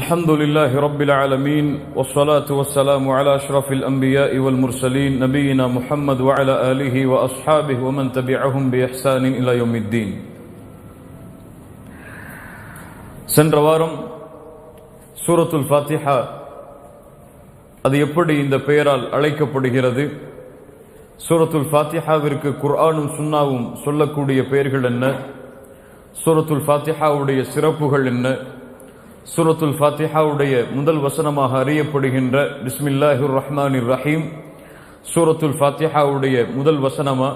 الحمد لله رب العالمين والصلاة والسلام على أشرف الأنبياء والمرسلين نبينا محمد وعلى آله وأصحابه ومن تبعهم بإحسان إلى يوم الدين. சென்ற வாரம் சூரத்துல் ஃபாத்திஹா அது எப்படி இந்த பெயரால் அழைக்கப்படுகிறது, சூரத்துல் ஃபாத்திஹாவிற்கு குர்ஆனும் சுன்னாவும் சொல்லக்கூடிய பெயர்கள் என்ன, சூரத்துல் ஃபாத்திஹாவுடைய சிறப்புகள் என்ன, சூரத்துல் ஃபாத்திஹாவுடைய முதல் வசனமாக அறியப்படுகின்ற பிஸ்மில்லாஹிர் ரஹ்மானிர் ரஹீம் சூரத்துல் ஃபாத்திஹாவுடைய முதல் வசனமா,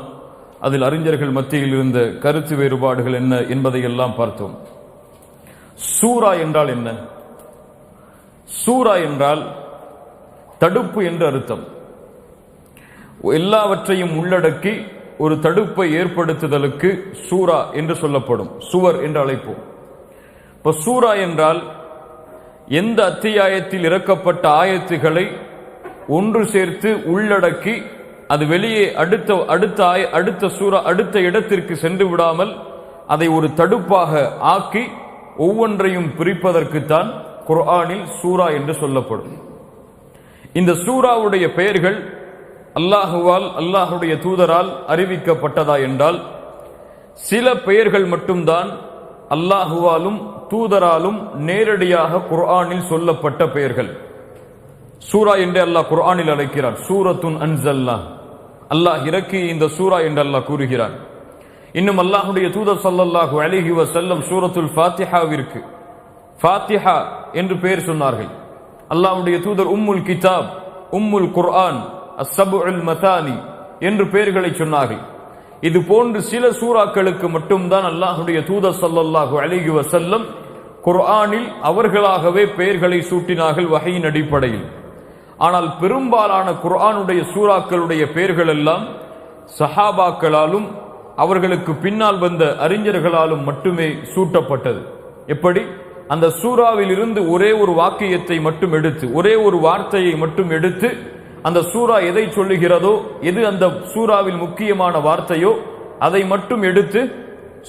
அதில் அறிஞர்கள் மத்தியில் இருந்த கருத்து வேறுபாடுகள் என்ன என்பதையெல்லாம் பார்த்தோம். சூரா என்றால் என்ன? சூரா என்றால் தடுப்பு என்று அர்த்தம். எல்லாவற்றையும் உள்ளடக்கி ஒரு தடுப்பை ஏற்படுத்துதலுக்கு சூரா என்று சொல்லப்படும். சுவர் என்று அழைப்போம். இப்ப சூரா என்றால் எந்த அத்தியாயத்தில் இறக்கப்பட்ட ஆயத்துகளை ஒன்று சேர்த்து உள்ளடக்கி அது வெளியே அடுத்த சூரா அடுத்த இடத்திற்கு சென்று விடாமல் அதை ஒரு தடுப்பாக ஆக்கி ஒவ்வொன்றையும் பிரிப்பதற்குத்தான் குர்ஆனில் சூரா என்று சொல்லப்படும். இந்த சூராவுடைய பெயர்கள் அல்லாஹுவால் அல்லாஹுடைய தூதரால் அறிவிக்கப்பட்டதா என்றால் சில பெயர்கள் மட்டும்தான் அல்லாஹுவாலும் தூதராலும் நேரடியாக குர்ஆனில் சொல்லப்பட்ட பெயர்கள். சூரா என்று அல்லாஹ் குர்ஆனில் அழைக்கிறான். சூரத்துன் அன்ஸல்னா, அல்லாஹ் இறக்கி இந்த சூரா என்று அல்லாஹ் கூறுகிறான். இன்னும் அல்லாஹுடைய தூதர் ஸல்லல்லாஹு அலைஹி வஸல்லம் சூரத்துல் ஃபாத்திஹாவிற்கு ஃபாத்திஹா என்று பெயர் சொன்னார்கள். அல்லாஹுடைய தூதர் உம்முல் கிதாப், உம்முல் குர்ஆன், அஸ்ஸபுல் மதானி என்று பெயர்களை சொன்னார்கள். இது போன்று சில சூறாக்களுக்கு மட்டும்தான் அல்லாஹுடைய தூதர் ஸல்லல்லாஹு அலைஹி வஸல்லம் குர்ஆனில் அவர்களாகவே பெயர்களை சூட்டினார்கள் வஹீயின் அடிப்படையில். ஆனால் பெரும்பாலான குர்ஆனுடைய சூறாக்களுடைய பெயர்கள் எல்லாம் சஹாபாக்களாலும் அவர்களுக்கு பின்னால் வந்த அறிஞர்களாலும் மட்டுமே சூட்டப்பட்டது. எப்படி? அந்த சூறாவில் இருந்து ஒரே ஒரு வாக்கியத்தை மட்டும் எடுத்து, ஒரே ஒரு வார்த்தையை மட்டும் எடுத்து, அந்த சூரா எதை சொல்லுகிறதோ, எது அந்த சூறாவில் முக்கியமான வார்த்தையோ அதை மட்டும் எடுத்து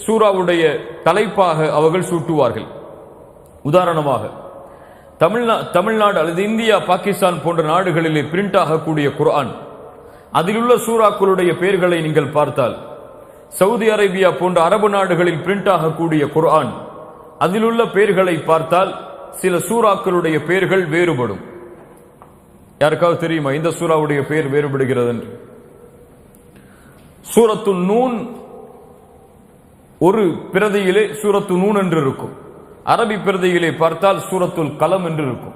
சூறாவுடைய தலைப்பாக அவர்கள் சூட்டுவார்கள். உதாரணமாக தமிழ்நாடு அல்லது இந்தியா, பாகிஸ்தான் போன்ற நாடுகளிலே பிரிண்ட் ஆகக்கூடிய குர்ஆன், அதில் உள்ள சூறாக்களுடைய பெயர்களை நீங்கள் பார்த்தால், சவுதி அரேபியா போன்ற அரபு நாடுகளில் பிரிண்ட் ஆகக்கூடிய குர்ஆன், அதில் உள்ள பெயர்களை பார்த்தால் சில சூறாக்களுடைய பெயர்கள் வேறுபடும். யாருக்காவது தெரியுமா இந்த சூறாவுடைய பெயர் வேறுபடுகிறது என்று? சூரத்து நூன் ஒரு பிரதியிலே சூரத்து நூன் என்று இருக்கும். அரபி பிரதியிலே பார்த்தால் சூரத்துல் கலம் என்று இருக்கும்.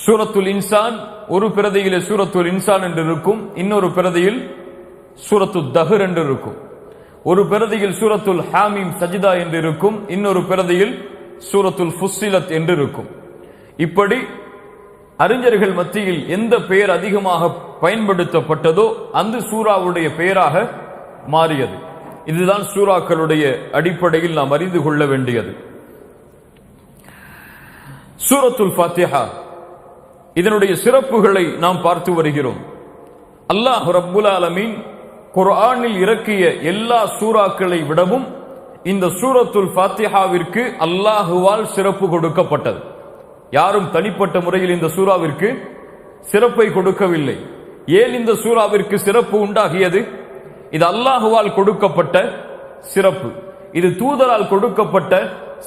சூரத்துல் இன்சான் ஒரு பிரதியிலே சூரத்துல் இன்சான் என்று இருக்கும். இன்னொரு பிரதியில் சூரத்து தஹர் என்று இருக்கும். ஒரு பிரதியில் சூரத்துல் ஹாமீம் சஜிதா என்று இருக்கும். இன்னொரு பிரதியில் சூரத்துல் ஃபுஸ்ஸிலத் என்று இருக்கும். இப்படி அறிஞர்கள் மத்தியில் எந்த பெயர் அதிகமாக பயன்படுத்தப்பட்டதோ அந்த சூறாவுடைய பெயராக மாறியது. இதுதான் சூறாக்களுடைய அடிப்படையில் நாம் அறிந்து கொள்ள வேண்டியது. சூரத்துல் ஃபாத்திஹா இதனுடைய சிறப்புகளை நாம் பார்த்து வருகிறோம். அல்லாஹ் ரப்புல் ஆலமீன் குர்ஆனில் இறக்கிய எல்லா சூறாக்களை விடவும் இந்த சூரத்துல் ஃபாத்திஹாவிற்கு அல்லாஹுவால் சிறப்பு கொடுக்கப்பட்டது. யாரும் தனிப்பட்ட முறையில் இந்த சூறாவிற்கு சிறப்பை கொடுக்கவில்லை. ஏன் இந்த சூறாவிற்கு சிறப்பு உண்டாகியது? இது அல்லாஹுவால் கொடுக்கப்பட்ட சிறப்பு, இது தூதரால் கொடுக்கப்பட்ட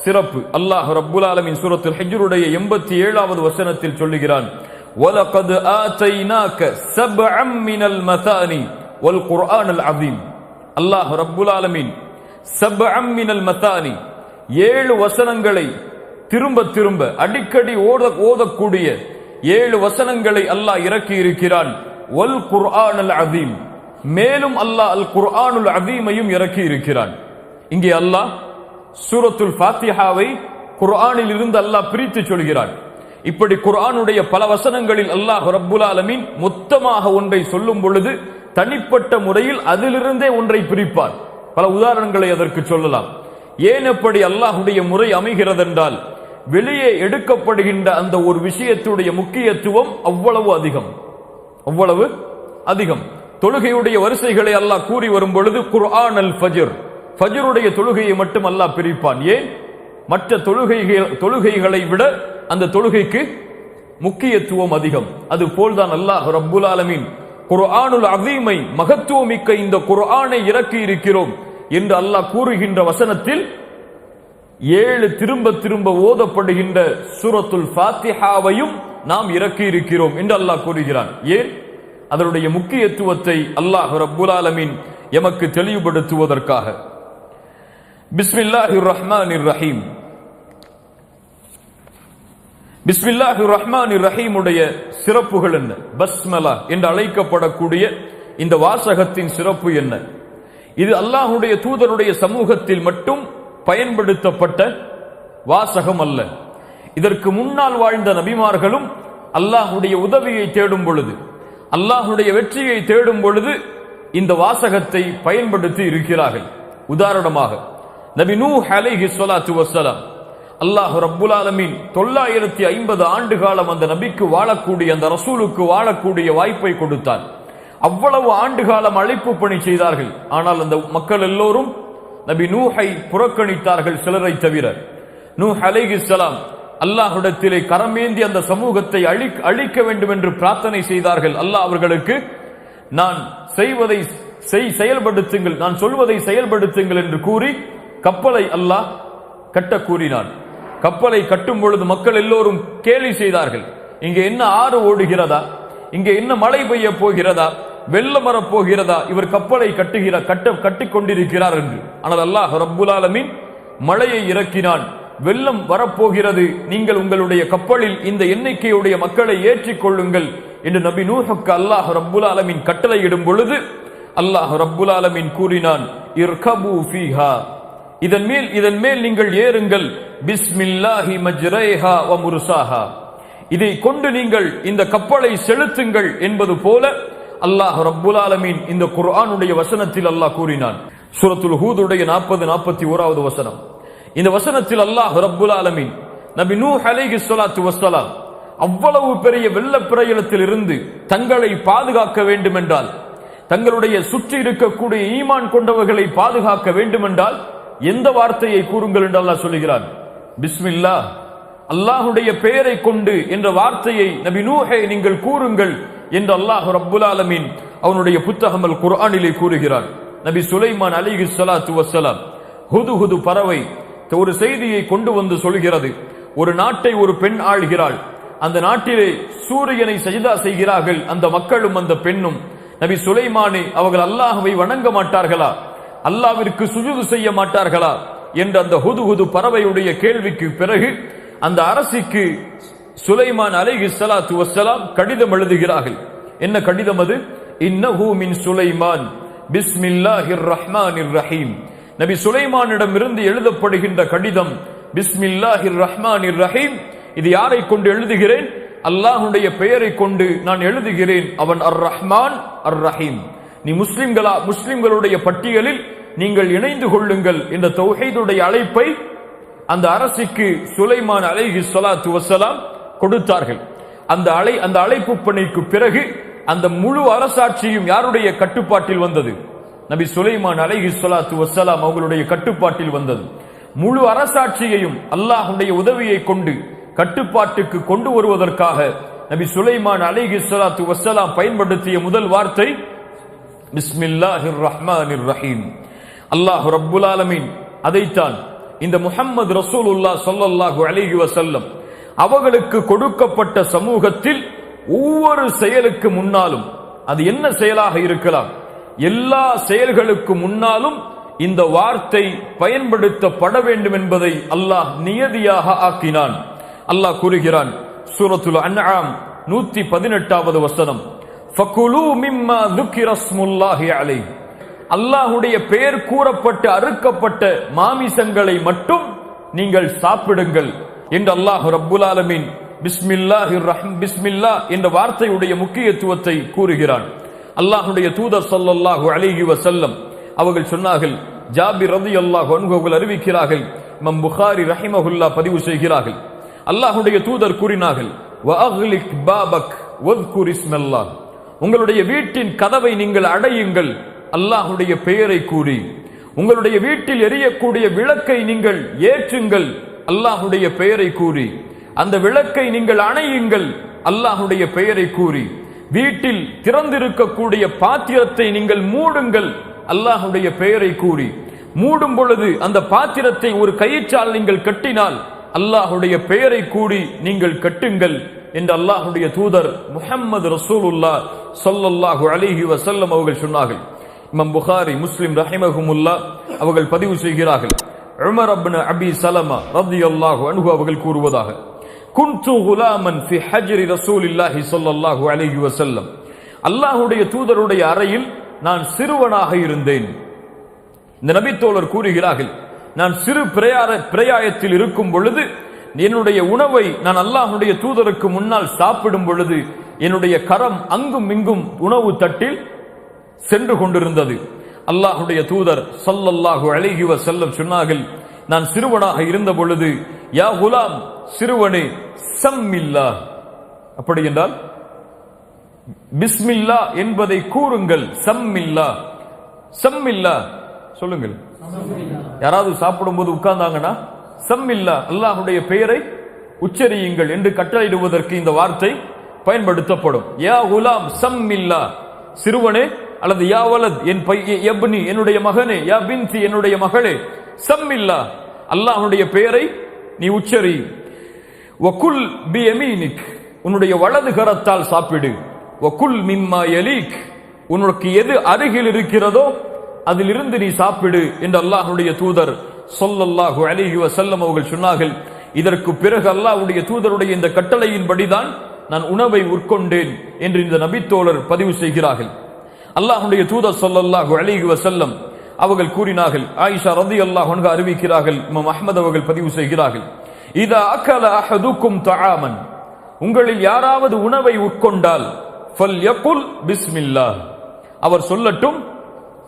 சிறப்பு. அல்லாஹ் ரப்புல் ஆலமீன் சூரத்துல் ஹஜ்ருடைய 87வது வசனத்தில் சொல்லுகிறான், வலகத் ஆதைனாக சப்அம் மினல் மதானி வல் குர்ஆனல் அஸீம். அல்லாஹ் ரப்புல் ஆலமீன் சப்அம் மினல் மதானி 7 வசனங்களை திரும்ப திரும்ப அடிக்கடி ஓதக்கூடிய 7 வசனங்களை அல்லாஹ் இறக்கி இருக்கிறான். வல் குர்ஆனல் அஸீம், மேலும் அல்லாஹ் அல் குர்ஆனுல் அஸீமையும் இறக்கி இருக்கிறான். இங்கே அல்லாஹ் சூரத்துல் ஃபாத்திஹாவை குர்ஆனில் இருந்து அல்லாஹ் பிரித்து சொல்கிறான். இப்படி குர்ஆனுடைய பல வசனங்களில் அல்லாஹ் ரப்புல் ஆலமீன் மொத்தமாக ஒன்றை சொல்லும் பொழுது தனிப்பட்ட முறையில் அதிலிருந்தே ஒன்றை பிரிப்பான். பல உதாரணங்களை அதற்கு சொல்லலாம். ஏன் எப்படி அல்லாஹுடைய முறை அமைகிறது என்றால், வெளியே எடுக்கப்படுகின்ற அந்த ஒரு விஷயத்துடைய முக்கியத்துவம் அவ்வளவு அதிகம். தொழுகையுடைய வரிசைகளை அல்லாஹ் கூறி வரும் பொழுது குர்ஆன் அல் ஃபஜ்ர், ஃபஜ்ருடைய தொழுகையை மட்டும் அல்லாஹ் பிரிப்பான். ஏன்? மற்ற தொழுகைகளை விட அந்த தொழுகைக்கு முக்கியத்துவம் அதிகம். அது போல்தான் அல்லாஹ் ரப்புல் ஆலமீன் குர்ஆனுல் அஸீமை, மகத்துவமிக்க இந்த குர்ஆனை இறக்கி இருக்கிறோம் என்று அல்லாஹ் கூறுகின்ற வசனத்தில் 7 திரும்ப திரும்ப ஓதப்படுகின்ற சூரத்துல் ஃபாத்திஹாவையும் நாம் இறக்கி இருக்கிறோம் என்று அல்லாஹ் கூறுகிறான். ஏன்? அதனுடைய முக்கியத்துவத்தை அல்லாஹ் ரப்புல் ஆலமீன் எமக்கு தெளிவுபடுத்துவதற்காக. பிஸ்மில்லாஹிர் ரஹ்மானிர் ரஹீம். பிஸ்மில்லாஹிர் ரஹ்மானிர் ரஹீம் உடைய சிறப்புகள் என்ன? பஸ்மலா என்று அழைக்கப்படக்கூடிய இந்த வாசகத்தின் சிறப்பு என்ன? இது அல்லாஹ்வுடைய தூதருடைய சமூகத்தில் மட்டும் பயன்படுத்தப்பட்ட வாசகம் அல்ல. இதற்கு முன்னால் வாழ்ந்த நபிமார்களும் அல்லாஹ்வுடைய உதவியை தேடும் பொழுது, அல்லாஹ்வுடைய வெற்றியை தேடும் பொழுது இந்த வாசகத்தை பயன்படுத்தி இருக்கிறார்கள். உதாரணமாக நபி நூஹ் அலைஹிஸ்ஸலாத்து வஸ்ஸலாம், அல்லாஹ் ரப்புல் ஆலமீன் 950 ஆண்டு காலம் அந்த நபிக்கு வாழக்கூடிய, அந்த ரசூலுக்கு வாழக்கூடிய வாய்ப்பை கொடுத்தார். அவ்வளவு ஆண்டு காலம் அழைப்பு பணி செய்தார்கள். ஆனால் அந்த மக்கள் எல்லோரும் நபி நூஹை புறக்கணித்தார்கள், சிலரை தவிர. நூஹ் அலைஹிஸ்ஸலாம் அல்லாஹ்விடத்திலே கரமேந்தி அந்த சமூகத்தை அழிக்க வேண்டும் என்று பிரார்த்தனை செய்தார்கள். அல்லாஹ் அவர்களுக்கு நான் செய்வதை செயல்படுத்துங்கள், நான் சொல்வதை செயல்படுத்துங்கள் என்று கூறி கப்பலை அல்லாஹ் கட்ட கூறினான். கப்பலை கட்டும் பொழுது மக்கள் எல்லோரும் கேலி செய்தார்கள். இங்கே என்ன ஆறு ஓடுகிறதா? இங்கே என்ன மழை பெய்ய போகிறதா? வெள்ளம் வரப் போகிறதா? இவர் கப்பலை கட்டிக் கொண்டிருக்கிறார் என்று. ஆனால் அல்லாஹ் ரப்புல் ஆலமீன் மழையை இறக்கினான். வெள்ளம் வரப்போகிறது, நீங்கள் உங்களுடைய கப்பலில் இந்த எண்ணிக்கையுடைய மக்களை ஏற்றிக் கொள்ளுங்கள் என்று நபி நூஹுக்கு அல்லாஹ் ரப்புல் ஆலமீன் கட்டளையிடும் பொழுது அல்லாஹ் ரப்புல் ஆலமீன் கூறினான், இர்கபு ஃபீஹா, இதன் மேல் நீங்கள் ஏறுங்கள், பிஸ்மில்லாஹி மஜ்ரைஹா வ முர்சாஹா, இதை கொண்டு நீங்கள் இந்த கப்பலை செலுத்துங்கள் என்பது போல அல்லாஹ் ரப்புல் ஆலமீன் இந்த குர்ஆனுடைய வசனத்தில் அல்லாஹ் கூறினான். சூரத்துல் ஹூதுடைய 40-41வது வசனம். இந்த வசனத்தில் அல்லாஹ் ரப்புல் ஆலமீன் நபி நூஹ் அலைஹிஸ்ஸலாத்து வஸ்ஸலாம் அவ்வளவு பெரிய வெள்ளப்பிரளயத்தில் இருந்து தங்களை பாதுகாக்க வேண்டும் என்றால், தங்களுடைய சுற்றி இருக்கக்கூடிய ஈமான் கொண்டவர்களை பாதுகாக்க வேண்டும் என்றால் எந்த வார்த்தையை கூறுங்கள் என்று அல்லாஹ் சொல்லுகிறான்? பிஸ்மில்லாஹ், அல்லாஹ்வுடைய பெயரை கொண்டு என்ற வார்த்தையை நபி நூஹை நீங்கள் கூறுங்கள் என்று அல்லாஹ் ரப்புல் ஆலமீன் அவனுடைய புத்தகம் அல் குர்ஆனிலே கூறுகிறான். நபி சுலைமான் அலைஹிஸ்ஸலாத்து வஸ்ஸலாம், ஹுதுஹுது பறவை ஒரு செய்தியை கொண்டு வந்து சொல்கிறது. ஒரு நாட்டை ஒரு பெண் ஆள்கிறாள். அந்த நாட்டிலே சூரியனை சஜிதா செய்கிறார்கள் அந்த மக்களும் அந்த பெண்ணும். நபி சுலைமானே, அவர்கள் அல்லாஹ்வை வணங்க மாட்டார்களா? அல்லாஹ்விற்கு சுஜூது செய்ய மாட்டார்களா என்ற அந்த ஹுதுஹுது பறவையுடைய கேள்விக்கு பிறகு அந்த அரசிக்கு சுலைமான் அலைஹிஸ்ஸலாத்து வஸ்ஸலாம் கடிதம் எழுதுகிறார்கள். என்ன கடிதம் அது? இன்னஹு மின் சுலைமான் பிஸ்மில்லாஹிர் ரஹ்மானிர் ரஹீம். நபி சுலைமானிடம் இருந்து எழுதப்படுகின்ற கடிதம் பிஸ்மில்லாஹிர் ரஹ்மானிர் ரஹீம். இது யாரை கொண்டு எழுதுகிறேன்? அல்லாஹ்வுடைய பெயரை கொண்டு நான் எழுதுகிறேன். அவன் அர் ரஹ்மான் அர் ரஹீம். நீ முஸ்லிம்களுடைய பட்டியலில் நீங்கள் இணைந்து கொள்ளுங்கள் என்ற தௌஹீதுடைய அழைப்பை அந்த அரசிக்கு சுலைமான் அலைஹிஸ்ஸலாத்து வஸ்ஸலாம் கொடுத்தார்கள். அந்த அழைப்பு பணிக்கு பிறகு அந்த முழு அரசாட்சியும் யாருடைய கட்டுப்பாட்டில் வந்தது? நபி சுலைமான் அலைஹிஸ்ஸலாத்து வஸ்ஸலாம் அவர்களுடைய கட்டுப்பாட்டில் வந்தது. முழு அரசாட்சியையும் அல்லாஹ்வுடைய உதவியை கொண்டு கட்டுப்பாட்டுக்கு கொண்டு வருவதற்காக நபி சுலைமான் அலைஹிஸ்ஸலாத்து வஸ்ஸலாம் பயன்படுத்திய முதல் வார்த்தை பிஸ்மில்லாஹிர் ரஹ்மானிர் ரஹீம். அல்லாஹ் ரப்புல் ஆலமீன் அதைத்தான் இந்த முஹம்மது ரசூலுல்லாஹ் ஸல்லல்லாஹு அலைஹி வஸல்லம் அவர்களுக்கு கொடுக்கப்பட்ட சமூகத்தில் ஒவ்வொரு செயலுக்கு முன்னாலும், அது என்ன செயலாக இருக்கலாம், எல்லா செயல்களுக்கு முன்னாலும் இந்த வார்த்தை பயன்படுத்தப்பட வேண்டும் என்பதை அல்லாஹ் நியதியாக ஆக்கினான். அல்லாஹ் கூறுகிறான் சூரத்துல் அன்ஆம் 118வது வசனம், ஃபகுலு மிம்மா ذُكِرَ اسْمُ اللَّهِ عَلَيْهِ, அல்லாஹ்வுடைய பெயர் கூறப்பட்ட அறுக்கப்பட்ட மாமிசங்களை மட்டும் நீங்கள் சாப்பிடுங்கள் என்று அல்லாஹ் ரப்புல் ஆலமீன் பிஸ்மில்லாஹ் என்ற வார்த்தையுடைய முக்கியத்துவத்தை கூறுகிறான். அல்லாஹ்வுடைய தூதர் ஸல்லல்லாஹு அலைஹி வஸல்லம் அவர்கள் சொன்னார்கள், ஜாபிர் ரலியல்லாஹு அன்ஹு அவர்கள் அறிவிக்கிறார்கள், இமாம் புகாரி ரஹிமஹுல்லாஹ் பதிவு செய்கிறார்கள், அல்லாஹ்வுடைய தூதர் கூறினார்கள், வஅக்லிக் பாபக் வذ்குர் இஸ்மல்லாஹ், உங்களுடைய வீட்டின் கதவை நீங்கள் அடையுங்கள் அல்லாஹ்வுடைய பெயரை கூறி, உங்களுடைய வீட்டில் எரியக்கூடிய விளக்கை நீங்கள் ஏற்றுங்கள் அல்லாஹ்வுடைய பெயரை கூறி, அந்த விளக்கை நீங்கள் அணையுங்கள் அல்லாஹுடைய பெயரை கூறி. வீட்டில் திறந்திருக்கக்கூடிய பாத்திரத்தை நீங்கள் மூடுங்கள் அல்லாஹுடைய பெயரை கூறி. மூடும் பொழுது அந்த பாத்திரத்தை ஒரு கயிற்றால் நீங்கள் கட்டினால் அல்லாஹுடைய பெயரை கூறி நீங்கள் கட்டுங்கள் என்று அல்லாஹுடைய தூதர் முஹம்மது ரசூலுல்லாஹ் ஸல்லல்லாஹு அலைஹி வஸல்லம் அவர்கள் சொன்னார்கள். இமாம் புகாரி, முஸ்லிம் ரஹிமஹுமுல்லாஹ் அவர்கள் பதிவு செய்கிறார்கள். உமர் இப்னு அபி ஸலமா ரலியல்லாஹு அன்ஹு அவர்கள் கூறுவதாக, குன்து குலாமன் ஃபி ஹஜ்ரி ரசூலில்லாஹி ஸல்லல்லாஹு அலைஹி வஸல்லம், அல்லாஹ்வுடைய தூதருடைய அறையில் நான் சிறுவனாக இருந்தேன். இந்த நபித்தோழர் கூறுகிறார்கள், நான் சிறு பிரயாயத்தில் இருக்கும் பொழுது என்னுடைய உணவை நான் அல்லாஹ்வுடைய தூதருக்கு முன்னால் சாப்பிடும் பொழுது என்னுடைய கரம் அங்கும் இங்கும் உணவு தட்டில் சென்று கொண்டிருந்தது. அல்லாஹ்வுடைய தூதர் ஸல்லல்லாஹு அலைஹி வஸல்லம் சொன்னார்கள், நான் சிறுவனாக இருந்த பொழுது, யா குலாம், சிறுவனே, சம்மில்லா, அப்படி என்றால் பிஸ்மில்லா என்பதை கூறுங்கள். சம்மில்லா, சம்மில்லா சொல்லுங்கள். யாராவது சாப்பிடும் போது உட்கார்ந்தாங்கன்னா சம்மில்லா, அல்லாஹுடைய பெயரை உச்சரியுங்கள் என்று கட்டளையிடுவதற்கு இந்த வார்த்தை பயன்படுத்தப்படும். யா குலாம் சம்மில்லா, சிறுவனே, அல்லது யா வலத், என் எப்னி, என்னுடைய மகனே, யா பின்தி, என்னுடைய மகளே, சம்மில்லா, அல்லாஹுடைய பெயரை நீ உச்சரி. வகுல் பியமீனிக், உன்னுடைய வலது கரத்தால் சாப்பிடு. வகுல் மிம்மா யலீக், உனக்கு எது அருகில் இருக்கிறதோ அதிலிருந்து நீ சாப்பிடு என்று அல்லாஹ்வுடைய தூதர் ஸல்லல்லாஹு அலைஹி வஸல்லம் அவர்கள் சொன்னார்கள். இதற்கு பிறகு அல்லாஹ்வுடைய தூதருடைய இந்த கட்டளையின்படிதான் நான் உணவை உட்கொண்டேன் என்று இந்த நபித்தோழர் பதிவு செய்கிறார்கள். அல்லாஹ்வுடைய தூதர் ஸல்லல்லாஹு அலைஹி வஸல்லம் அவர்கள் கூறினார்கள், ஆயிஷா ரலியல்லாஹு அன்ஹா அறிவிக்கிறார்கள், இமாம் அஹ்மத் அவர்கள் பதிவு செய்கிறார்கள், இதா அகல அஹதுக்கும் தஆமன், உங்களில் யாராவது உணவை உட்கொண்டால் ஃபல்யகுல் பிஸ்மில்லாஹ், அவர் சொல்லட்டும்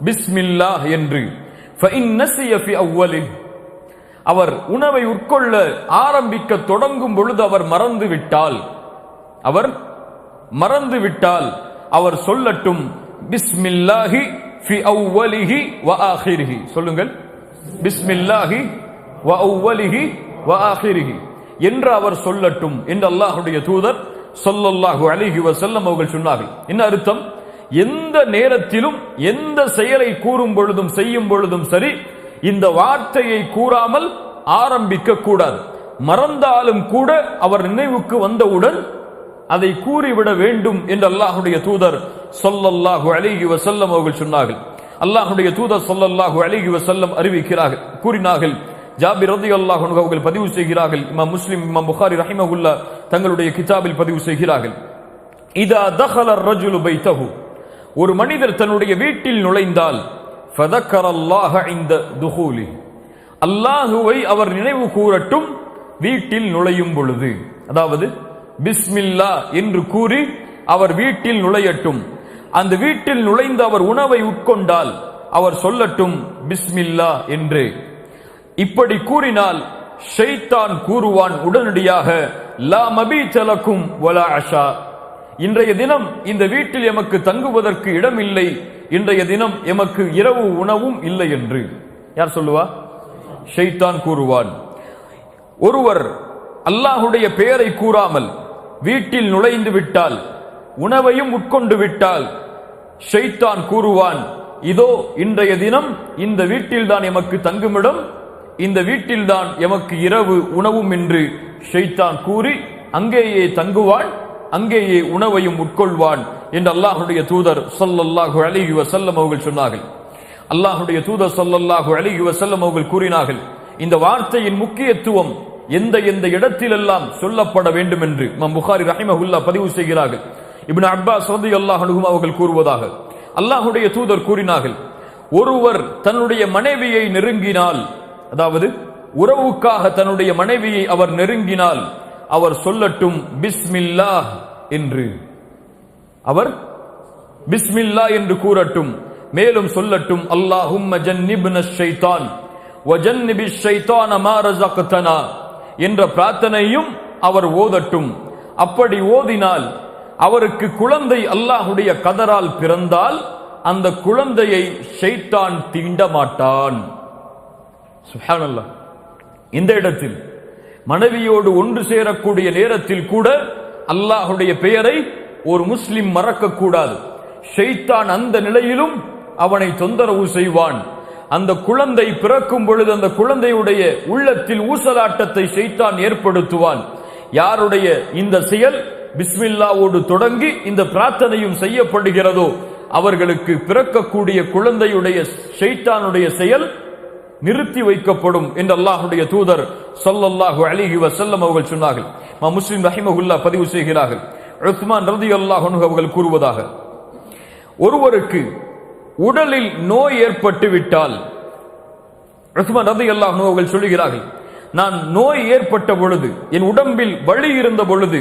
பிஸ்மில்லாஹ் என்று. ஃபஇன் நஸிய ஃபி அவ்வலில், அவர் உணவை உட்கொள்ள ஆரம்பிக்க தொடங்கும் பொழுது அவர் மறந்து விட்டால் அவர் சொல்லட்டும் பிஸ்மில்லாஹி ஃபி அவ்வலிஹி வ ஆகிரிஹி, சொல்லுங்கள், பிஸ்மில்லாஹி வ அவ்வலிஹி வ ஆகிரிஹி என்று அவர் சொல்லட்டும் என்று அல்லாஹ்வுடைய தூதர் ஸல்லல்லாஹு அலைஹி வஸல்லம் அவர்கள் சொன்னார்கள். என்ன அர்த்தம்? எந்த நேரத்திலும் எந்த செயலை கூறும் பொழுதும் செய்யும் பொழுதும் சரி, இந்த வார்த்தையை கூறாமல் ஆரம்பிக்க கூடாது. மறந்தாலும் கூட அவர் நினைவுக்கு வந்தவுடன் அதை கூறிவிட வேண்டும் என்று அல்லாஹ்வுடைய தூதர் ஸல்லல்லாஹு அலைஹி வஸல்லம் அவர்கள் சொன்னார்கள். அல்லாஹ்வுடைய தூதர் ஸல்லல்லாஹு அலைஹி வஸல்லம் அறிவிக்கிறார்கள், கூறினார்கள், ஜாபிர் ரலியல்லாஹு அன்ஹு அவர்கள் பதிவு செய்கிறார்கள், இமாம் முஸ்லிம், இமாம் புகாரி ரஹிமஹுல்லாஹ் தங்களுடைய கிதாபில் பதிவு செய்கிறார்கள், இதா தഖல الرجل بيته, ஒரு மனிதர் தன்னுடைய வீட்டில் நுழைந்தால், ஃபதக்கர அல்லாஹ இன்த துஹூலி, அல்லாஹுவை அவர் நினைவு கூறட்டும் வீட்டில் நுழையும் பொழுது. அதாவது பிஸ்மில்லா என்று கூறி அவர் வீட்டில் நுழையட்டும். அந்த வீட்டில் நுழைந்து அவர் உணவை உட்கொண்டால் அவர் சொல்லட்டும் பிஸ்மில்லா என்று. இப்படி கூறினால் ஷைத்தான் கூறுவான் உடனடியாக, லா மபீத லக்கும் வலா அஷா, இன்றைய தினம் இந்த வீட்டில் எமக்கு தங்குவதற்கு இடமில்லை, இன்றைய தினம் எமக்கு இரவு உணவும் இல்லை என்று. யார் சொல்லுவா? ஷைத்தான் கூறுவான். ஒருவர் அல்லாஹுடைய பெயரை கூறாமல் வீட்டில் நுழைந்து விட்டால், உணவையும் உட்கொண்டு விட்டால், ஷைத்தான் கூறுவான், இதோ இன்றைய தினம் இந்த வீட்டில்தான் எமக்கு தங்குமிடம், இந்த வீட்டில்தான் எமக்கு இரவு உணவும் என்று ஷைத்தான் கூறி அங்கேயே தங்குவான், அங்கேயே உணவையும் உட்கொள்வான் என்று அல்லாஹ்வுடைய தூதர் ஸல்லல்லாஹு அலைஹி வஸல்லம் அவர்கள் சொன்னார்கள். அல்லாஹ்வுடைய தூதர் ஸல்லல்லாஹு அலைஹி வஸல்லம் அவர்கள் கூறினார்கள், இந்த வார்த்தையின் முக்கியத்துவம் எந்த எந்த இடத்திலெல்லாம் சொல்லப்பட வேண்டும் என்று இமாம் புகாரி ரஹிமஹுல்லாஹ் பதிவு செய்கிறார்கள். இப்னு அப்பாஸ் ரலியல்லாஹு அன்ஹு அவர்கள் கூறுவதாக, அல்லாஹ்வுடைய தூதர் கூறினார்கள், ஒருவர் தன்னுடைய மனைவியை நெருங்கினால், அதாவது உறவுக்காக தன்னுடைய மனைவியை அவர் நெருங்கினால், அவர் சொல்லட்டும் பிஸ்மில்லாஹ் என்று. அவர் பிஸ்மில்லா என்று கூறட்டும். மேலும் சொல்லட்டும், அல்லாஹும்ம ஜன்னிப்ன ஷைத்தான் வ ஜன்னிபிஷ் ஷைத்தான மா ரஸக்தனா என்ற பிரார்த்தனையும் அவர் ஓதட்டும். அப்படி ஓதினால் அவருக்கு குழந்தை அல்லாஹ்வுடைய கதரால் பிறந்தால் அந்த குழந்தையை ஷைத்தான் தீண்ட மாட்டான். சுப்ஹானல்லாஹ். இந்த இடத்தில் மனைவியோடு ஒன்று சேரக்கூடிய நேரத்தில் கூட அல்லாஹுடைய பெயரை ஒரு முஸ்லிம் மறக்கக்கூடாது. ஷைத்தான் அந்த நிலையிலும் அவனை தொந்தரவு செய்வான். அந்த குழந்தை பிறக்கும் பொழுது அந்த குழந்தையுடைய உள்ளத்தில் ஊசலாட்டத்தை ஷைத்தான் ஏற்படுத்துவான். யாருடைய இந்த செயல் பிஸ்மில்லாவோடு தொடங்கி இந்த பிரார்த்தனையும் செய்யப்படுகிறதோ அவர்களுக்கு பிறக்கக்கூடிய குழந்தையுடைய ஷைத்தானுடைய செயல் நிறுத்தி வைக்கப்படும் என்று அல்லாஹுடைய தூதர் ஸல்லல்லாஹு அலைஹி வஸல்லம் அவர்கள் சொன்னார்கள். முஸ்லிம் ரஹிமஹுல்லாஹ் பதிவு செய்கிறார்கள். உஸ்மான் ரலியல்லாஹு அன்ஹு அவர்கள் கூறுவதாக, ஒருவருக்கு உடலில் நோய் ஏற்பட்டு விட்டால், உஸ்மான் ரலியல்லாஹு அன்ஹு அவர்கள் சொல்கிறார்கள், நான் நோய் ஏற்பட்ட பொழுது, என் உடம்பில் வலி இருந்த பொழுது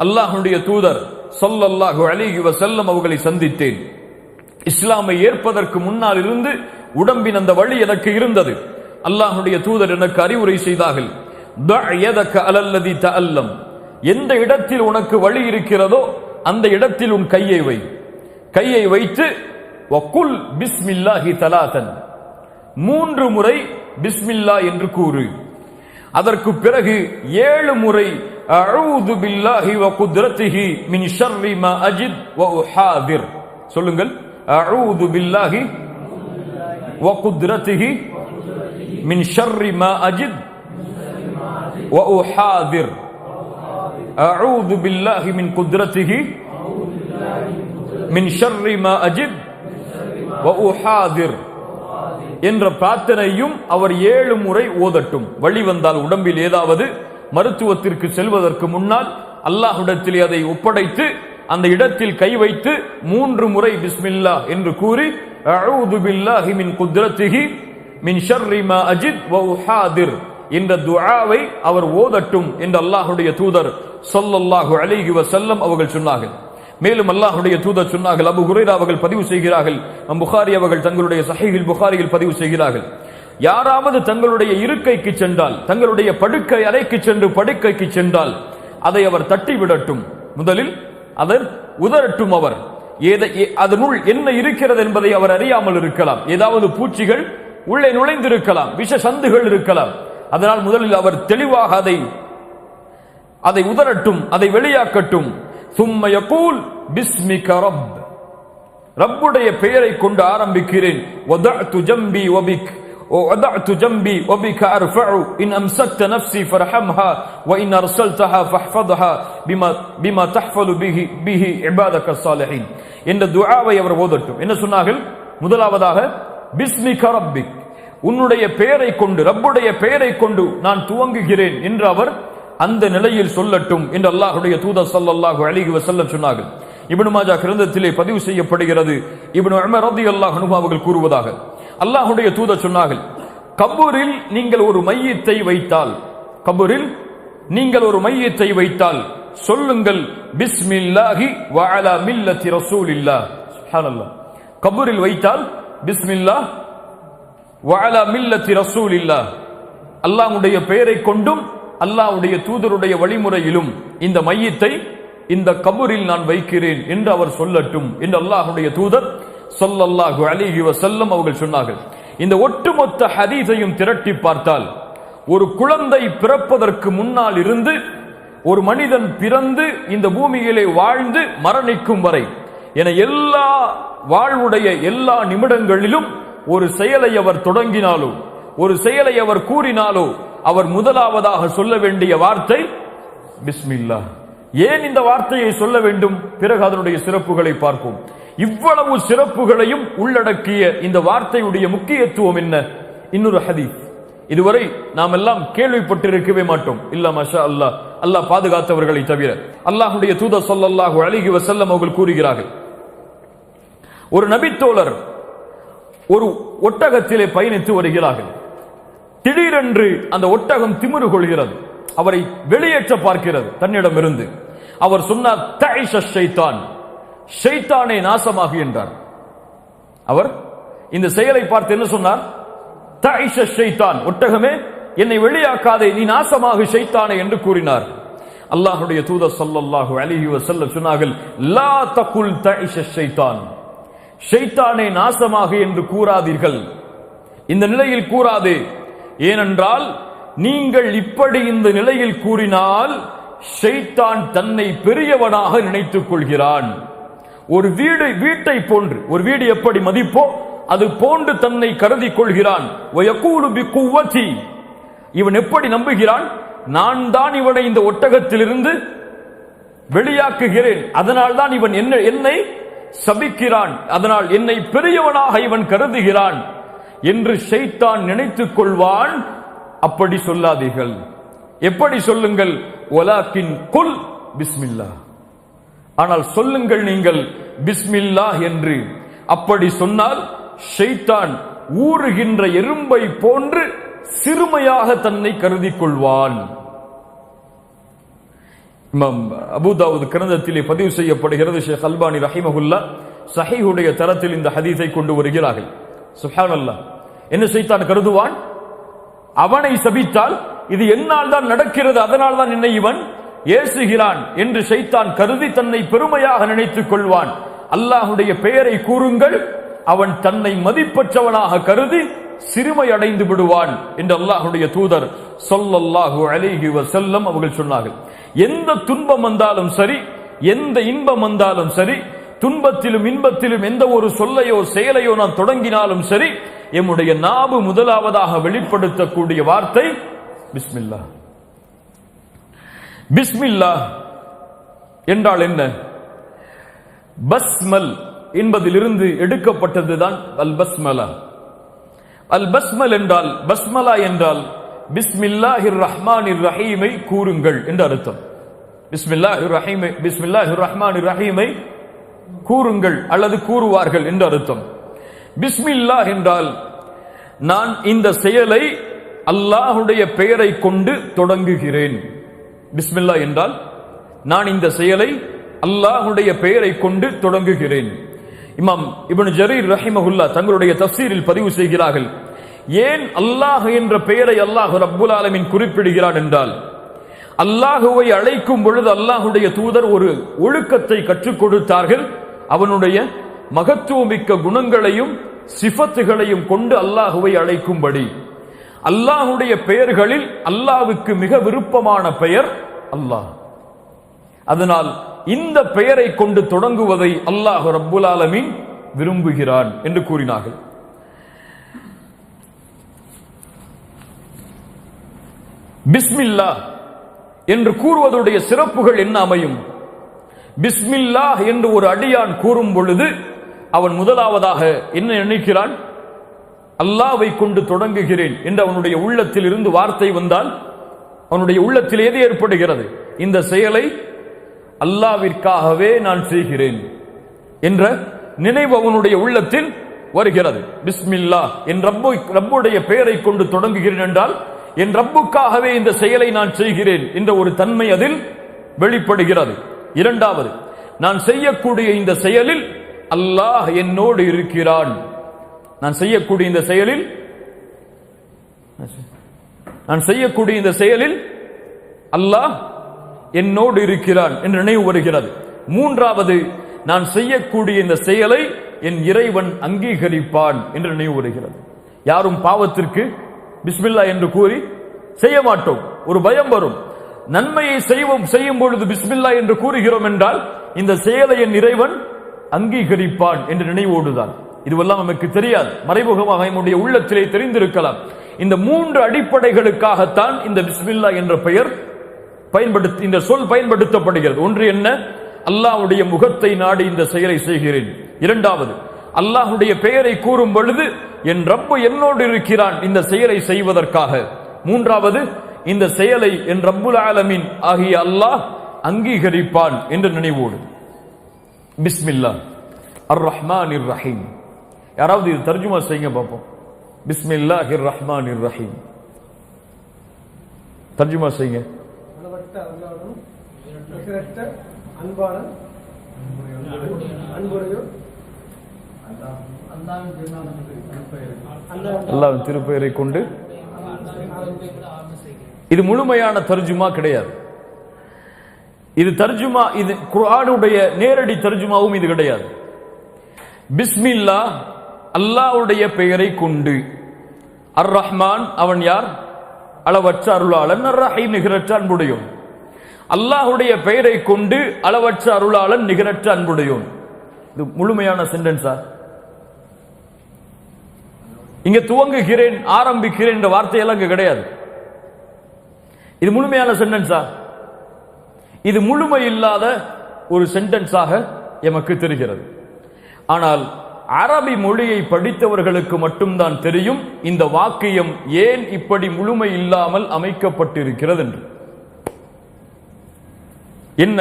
அல்லாஹ்வுடைய தூதர் ஸல்லல்லாஹு அலைஹி வஸல்லம் அவர்களை சந்தித்தேன். இஸ்லாமை ஏற்பதற்கு முன்னால் இருந்து உடம்பின் அந்த வலி எனக்கு இருந்தது. அல்லாஹ்வுடைய தூதர் எனக்கு அறிவுரை செய்தார்கள், தஅ யதக அலல்லதி தஅல்லம், எந்த இடத்தில் உனக்கு வலி இருக்கிறதோ அந்த இடத்தில் உன் கையை வை. கையை வைத்து வகுல் பிஸ்மில்லாஹி தலாதன், 3 முறை பிஸ்மில்லா என்று கூறு. அதற்கு பிறகு 7 முறை அஊது பில்லாஹி வ குத்ரத்திஹி மின் ஷர்ரி மா அஜித் வ உஹாதிர். சொல்லுங்கள், அஊது பில்லாஹி வ குத்ரத்திஹி மின் ஷர்ரி மா அஜித் வ உஹாதிர். அஊது பில்லாஹி மின் குத்ரத்திஹி மின் ஷர்ரி மா அஜித் வ உஹாதிர் என்ற பிரார்த்தனையும் அவர் 7 முறை ஓதட்டும். வழி வந்தால், உடம்பில் ஏதாவது மருத்துவத்திற்கு செல்வதற்கு முன்னால் அல்லாஹ்விடத்தில் அதை ஒப்படைத்து அந்த இடத்தில் கை வைத்து 3 முறை பிஸ்மில்லா என்று கூறி அஊது பில்லாஹி மின் குத்ரத்திஹி மின் ஷர்ரி மா அஜித் வ உஹாதிர் என்ற துஆவை அவர் ஓதட்டும் என்று அல்லாஹ்வுடைய தூதர் ஸல்லல்லாஹு அலைஹி வஸல்லம் அவர்கள் சொன்னார்கள். மேலும் அல்லாஹ்வுடைய தூதர் சொன்னார்கள், அபூ ஹுரைரா அவர்கள் பதிவு செய்கிறார்கள், புகாரி அவர்கள் தங்களுடைய ஸஹீஹுல் புகாரியில் பதிவு செய்கிறார்கள், யாராவது தங்களுடைய இருக்கைக்கு சென்றால், தங்களுடைய படுக்கை அறைக்கு சென்று படுக்கைக்கு சென்றால் அதை அவர் தட்டி விடட்டும். முதலில் அதை உதறட்டும். அவர் அதனுள் என்ன இருக்கிறது என்பதை அவர் அறியாமல் இருக்கலாம். ஏதாவது பூச்சிகள் உள்ளே நுழைந்திருக்கலாம், விஷ சந்துகள் இருக்கலாம். அதனால் முதலில் அவர் தெளிவாக அதை உதறட்டும், அதை வெளியாக்கட்டும். ثم يقول بسمك رب, ரப்புடைய பெயரை கொண்டு ஆரம்பிக்கிறேன். وضعت جنبي وبك وضعت جنبي وبك ارفع ان امسكت نفسي فارحمها وان ارسلتها فاحفظها بما تحفظ به عبادك الصالحين என்ற துஆவை அவர் ஓதட்டும். என்ன சொன்னார்கள்? முதலாவதாக பிஸ்மிக ரப்பிக், உன்னுடைய பெயரை கொண்டு, ரப்புடைய பெயரை கொண்டு நான் துவங்குகிறேன் என்று அவர் அந்த நிலையில் சொல்லட்டும் என்று அல்லாஹ்வுடைய தூதர் ஸல்லல்லாஹு அலைஹி வஸல்லம் சொன்னார்கள். இப்னு மாஜா கிரந்தத்திலே பதிவு செய்யப்படுகிறது. இப்னு உமர் ரலியல்லாஹு அன்ஹு அவர்கள் கூறுவதாக, அல்லாஹ்வுடைய தூதர் சொன்னார்கள், கபூரில் நீங்கள் ஒரு மையத்தை வைத்தால், கபூரில் நீங்கள் ஒரு மையத்தை வைத்தால் சொல்லுங்கள், பிஸ்மில்லாஹி வ அலா மில்லத்தி ரசூலில்லாஹ். சுப்ஹானல்லாஹ். கபூரில் வைத்தால் பிஸ்மில்லாஹ் வ அலா மில்லத்தி ரசூலில்லாஹ், அல்லாஹ்வுடைய பெயரை கொண்டும் அல்லாஹ்வுடைய தூதருடைய வழிமுறையிலும் இந்த மையத்தை இந்த கபூரில் நான் வைக்கிறேன் என்று அவர் சொல்லட்டும் என்று அல்லாஹ்வுடைய தூதர் ஸல்லல்லாஹு அலைஹி வஸல்லம் அவர்கள் சொன்னார்கள். இந்த ஒட்டுமொத்த ஹதீஸையும் திரட்டி பார்த்தால், ஒரு குழந்தை பிறப்பதற்கு முன்னால் இருந்து ஒரு மனிதன் பிறந்து இந்த பூமியிலே வாழ்ந்து மரணிக்கும் வரை என எல்லா வாழ்வுடைய எல்லா நிமிடங்களிலும் ஒரு செயலை அவர் தொடங்கினாலோ, ஒரு செயலை அவர் கூறினாலோ, அவர் முதலாவதாக சொல்ல வேண்டிய வார்த்தை பிஸ்மில்லா. ஏன் இந்த வார்த்தையை சொல்ல வேண்டும்? பிறகு அதனுடைய சிறப்புகளை பார்ப்போம். இவ்வளவு சிறப்புகளையும் உள்ளடக்கிய இந்த வார்த்தையுடைய முக்கியத்துவம் என்ன? இன்னொரு ஹதீஸ் இதுவரை நாம் எல்லாம் கேள்விப்பட்டிருக்கவே மாட்டோம். இல்ல மாஷா அல்லாஹ், அல்லாஹ் பாதுகாத்தவர்களை தவிர. அல்லாஹ்வுடைய தூதர் ஸல்லல்லாஹு அலைஹி வஸல்லம் அவர்கள் கூறுகிறார்கள், ஒரு நபித்தோழர் ஒரு ஒட்டகத்திலே பயணித்து வருகிறார்கள். திடீரென்று அந்த ஒட்டகம் திமிரு கொள்கிறது, அவரை வெளியேற்ற பார்க்கிறது தன்னிடமிருந்து. அவர் சொன்னார், தஐஷ ஷைத்தான், ஷைத்தானே நாசமாக என்றார். அவர் இந்த செயலை பார்த்து என்ன சொன்னார்? தஐஷ ஷைத்தான், ஒட்டகமே என்னை வெளியாக்காதே, நீ நாசமாக ஷைத்தானே என்று கூறினார். அல்லாஹ்வுடைய தூதர் ஸல்லல்லாஹு அலைஹி வஸல்லம் சொன்னார்கள், லா தகுல் தஐஷ ஷைத்தான், ஷைத்தானே நாசமாக என்று கூறாதீர்கள். இந்த நிலையில் கூறாதே. ஏனென்றால் நீங்கள் இப்படி இந்த நிலையில் கூறினால் ஷைத்தான் தன்னை பெரியவனாக நினைத்துக் கொள்கிறான். ஒரு வீட்டை போன்று, ஒரு வீடு எப்படி மதிப்போ அது போன்று தன்னை கருதி கொள்கிறான். இவன் எப்படி நம்புகிறான்? நான் தான் இவனை இந்த ஒட்டகத்திலிருந்து வெளியாக்குகிறேன், அதனால் தான் இவன் என்னை சபிக்கிறான், அதனால் என்னை பெரியவனாக இவன் கருதுகிறான் என்று ஷைத்தான் நினைத்துக் கொள்வான். அப்படி சொல்லாதீர்கள். எப்படி சொல்லுங்கள்? வலாக்கின் குல் பிஸ்மில்லா, ஆனால் சொல்லுங்கள் நீங்கள் பிஸ்மில்லா என்று. அப்படி சொன்னால் ஷைத்தான் ஊறுகின்ற எறும்பை போன்று சிறுமையாக தன்னை கருதி கொள்வான். இமாம் அபூ தாவூத் கிரந்தத்திலே பதிவு செய்யப்படுகிறது. ஷேக் அல்பானி ரஹிமஹுல்லா சஹீஹுடைய தரத்தில் இந்த ஹதீஸை கொண்டு வருகிறார்கள். சுப்ஹானல்லாஹ், என்ன ஷைத்தான் கருதுவான்? அவனை சபித்தால் இது என்னால் தான் நடக்கிறது, அதனால் தான் என்னை இவன் ஏசுகிறான் என்று ஷைத்தான் கருதி தன்னை பெருமையாக நினைத்துக் கொள்வான். அல்லாஹுடைய பெயரை கூறுங்கள், அவன் தன்னை மதிப்பற்றவனாக கருதி சிறுமை அடைந்து விடுவான் என்று அல்லாஹுடைய தூதர் ஸல்லல்லாஹு அலைஹி வஸல்லம் அவர்கள் சொன்னார்கள். எந்த துன்பம் வந்தாலும் சரி, எந்த இன்பம் வந்தாலும் சரி, துன்பத்திலும் இன்பத்திலும் எந்த ஒரு சொல்லையோ செயலையோ நாம் தொடங்கினாலும் சரி, எம்முடைய நாவு முதலாவதாக வெளிப்படுத்தக்கூடிய வார்த்தை பிஸ்மில்லா. பிஸ்மில்லா என்றால் என்ன? பஸ்மல் என்பதிலிருந்து எடுக்கப்பட்டதுதான் அல் பஸ்மலா. அல் பஸ்மல் என்றால், பஸ்மலா என்றால் பிஸ்மில்லாஹிர் ரஹ்மானிர் ரஹீமை கூறுங்கள் என்று அர்த்தம். பிஸ்மில்லாஹிர் ரஹ்மானிர் ரஹீமை கூறுங்கள் அல்லது கூறுவார்கள் என்று அர்த்தம். பிஸ்மில்லா என்றால் நான் இந்த செயலை அல்லாஹுடைய பெயரை கொண்டு தொடங்குகிறேன். பிஸ்மில்லா என்றால் நான் இந்த செயலை அல்லாஹுடைய பெயரை கொண்டு தொடங்குகிறேன். இமாம் இப்னு ஜரீர் ரஹிமஹுல்லா தங்களுடைய தஃசீரில் பதிவு செய்கிறார்கள், ஏன் அல்லாஹ் என்ற பெயரை அல்லாஹ் ரப்புல் ஆலமீன் குறிப்பிடுகிறான் என்றால், அல்லாஹுவை அழைக்கும் பொழுது அல்லாஹுடைய தூதர் ஒரு ஒழுக்கத்தை கற்றுக் கொடுத்தார்கள். அவனுடைய மகத்துவமிக்க குணங்களையும் சிஃபத்துகளையும் கொண்டு அல்லாஹுவை அழைக்கும்படி. அல்லாஹுடைய பெயர்களில் அல்லாஹ்வுக்கு மிக விருப்பமான பெயர் அல்லாஹ். அதனால் இந்த பெயரை கொண்டு தொடங்குவதை அல்லாஹ் ரப்புல் ஆலமீன் விரும்புகிறான் என்று கூறினார்கள். பிஸ்மில்லா என்று கூறுவதுடைய சிறப்புகள் என்ன அமையும்? பிஸ்மில்லா என்று ஒரு அடியான் கூறும் பொழுது அவன் முதலாவதாக என்ன நினைக்கிறான்? அல்லாஹ்வை கொண்டு தொடங்குகிறேன் என்று அவனுடைய உள்ளத்தில் இருந்து வார்த்தை வந்தால் அவனுடைய உள்ளத்தில் எது ஏற்படுகிறது? இந்த செயலை அல்லாஹ்விற்காகவே நான் செய்கிறேன் என்ற நினைவு அவனுடைய உள்ளத்தில் வருகிறது. பிஸ்மில்லா என் ரப்புடைய பெயரை கொண்டு தொடங்குகிறேன் என்றால் என் ரப்புக்காகவே இந்த செயலை நான் செய்கிறேன் என்ற ஒரு தன்மை அதில் வெளிப்படுகிறது. இரண்டாவது, நான் செய்யக்கூடிய இந்த செயலில் அல்லாஹ் என்னோடு இருக்கிறான். நான் செய்யக்கூடிய இந்த செயலில் அல்லாஹ் என்னோடு இருக்கிறான் என்று நினைவு வருகிறது. மூன்றாவது, நான் செய்யக்கூடிய இந்த செயலை என் இறைவன் அங்கீகரிப்பான் என்று நினைவு வருகிறது. யாரும் பாவத்திற்கு பிஸ்மில்லா என்று கூறி செய்ய மாட்டோம். ஒரு பயம் வரும். நன்மையை செய்யும் பொழுது பிஸ்மில்லா என்று கூறுகிறோம் என்றால் இந்த செயலை என் இறைவன் அங்கீகரிப்பான் என்று நினைவோடுதான். இதுவெல்லாம் நமக்கு தெரியாது, மறைமுகமாக நம்முடைய உள்ளத்திலே தெரிந்திருக்கலாம். இந்த மூன்று அடிப்படைகளுக்காகத்தான் இந்த பிஸ்மில்லா என்ற பெயர் இந்த சொல் பயன்படுத்தப்படுகிறது. ஒன்று என்ன? அல்லாஹ்வுடைய முகத்தை நாடி இந்த செயலை செய்கிறேன். இரண்டாவது, அல்லாஹ்வுடைய பெயரை கூறும் பொழுது என் ரப்பு என்னோடு இருக்கிறான் இந்த செயலை செய்வதற்காக. மூன்றாவது, இந்த செயலை என் ரப்புல் ஆலமீன் ஆகிய அல்லாஹ் அங்கீகரிப்பான் என்ற நினைவோடு. பிஸ்மில்லா அர் ரஹ்மானிர் ரஹீம். யாராவது இது தர்ஜுமா செய்யுங்க பார்ப்போம். பிஸ்மில்லாஹிர் ரஹ்மானிர் ரஹீம் தர்ஜுமா செய்யுங்க. அல்லாஹ்வின் திருப்பெயரை கொண்டு. இது முழுமையான தர்ஜுமா கிடையாது. இது தர்ஜுமா, இது குர்ஆனுடைய நேரடி தர்ஜுமாவும் இது கிடையாது. பிஸ்மில்லா அல்லாஹ்வுடைய பெயரை கொண்டு. அர் ரஹ்மான் அவன் யார்? அளவற்ற அருளாளன், ரஹீம் நிகரற்ற அன்புடையோன். அல்லாஹுடைய பெயரை கொண்டு அளவற்ற அருளாளன், நிகரற்ற அன்புடையோன். இது முழுமையான சென்டென்ஸா? இங்க துவங்குகிறேன், ஆரம்பிக்கிறேன் என்ற வார்த்தையெல்லாம் இங்க கிடையாது. இது முழுமையான சென்டென்ஸா? இது முழுமை இல்லாத ஒரு சென்டென்ஸாக எமக்கு தெரிகிறது. ஆனால் அரபி மொழியை படித்தவர்களுக்கு மட்டும்தான் தெரியும் இந்த வாக்கியம் ஏன் இப்படி முழுமை இல்லாமல் அமைக்கப்பட்டிருக்கிறது என்று. என்ன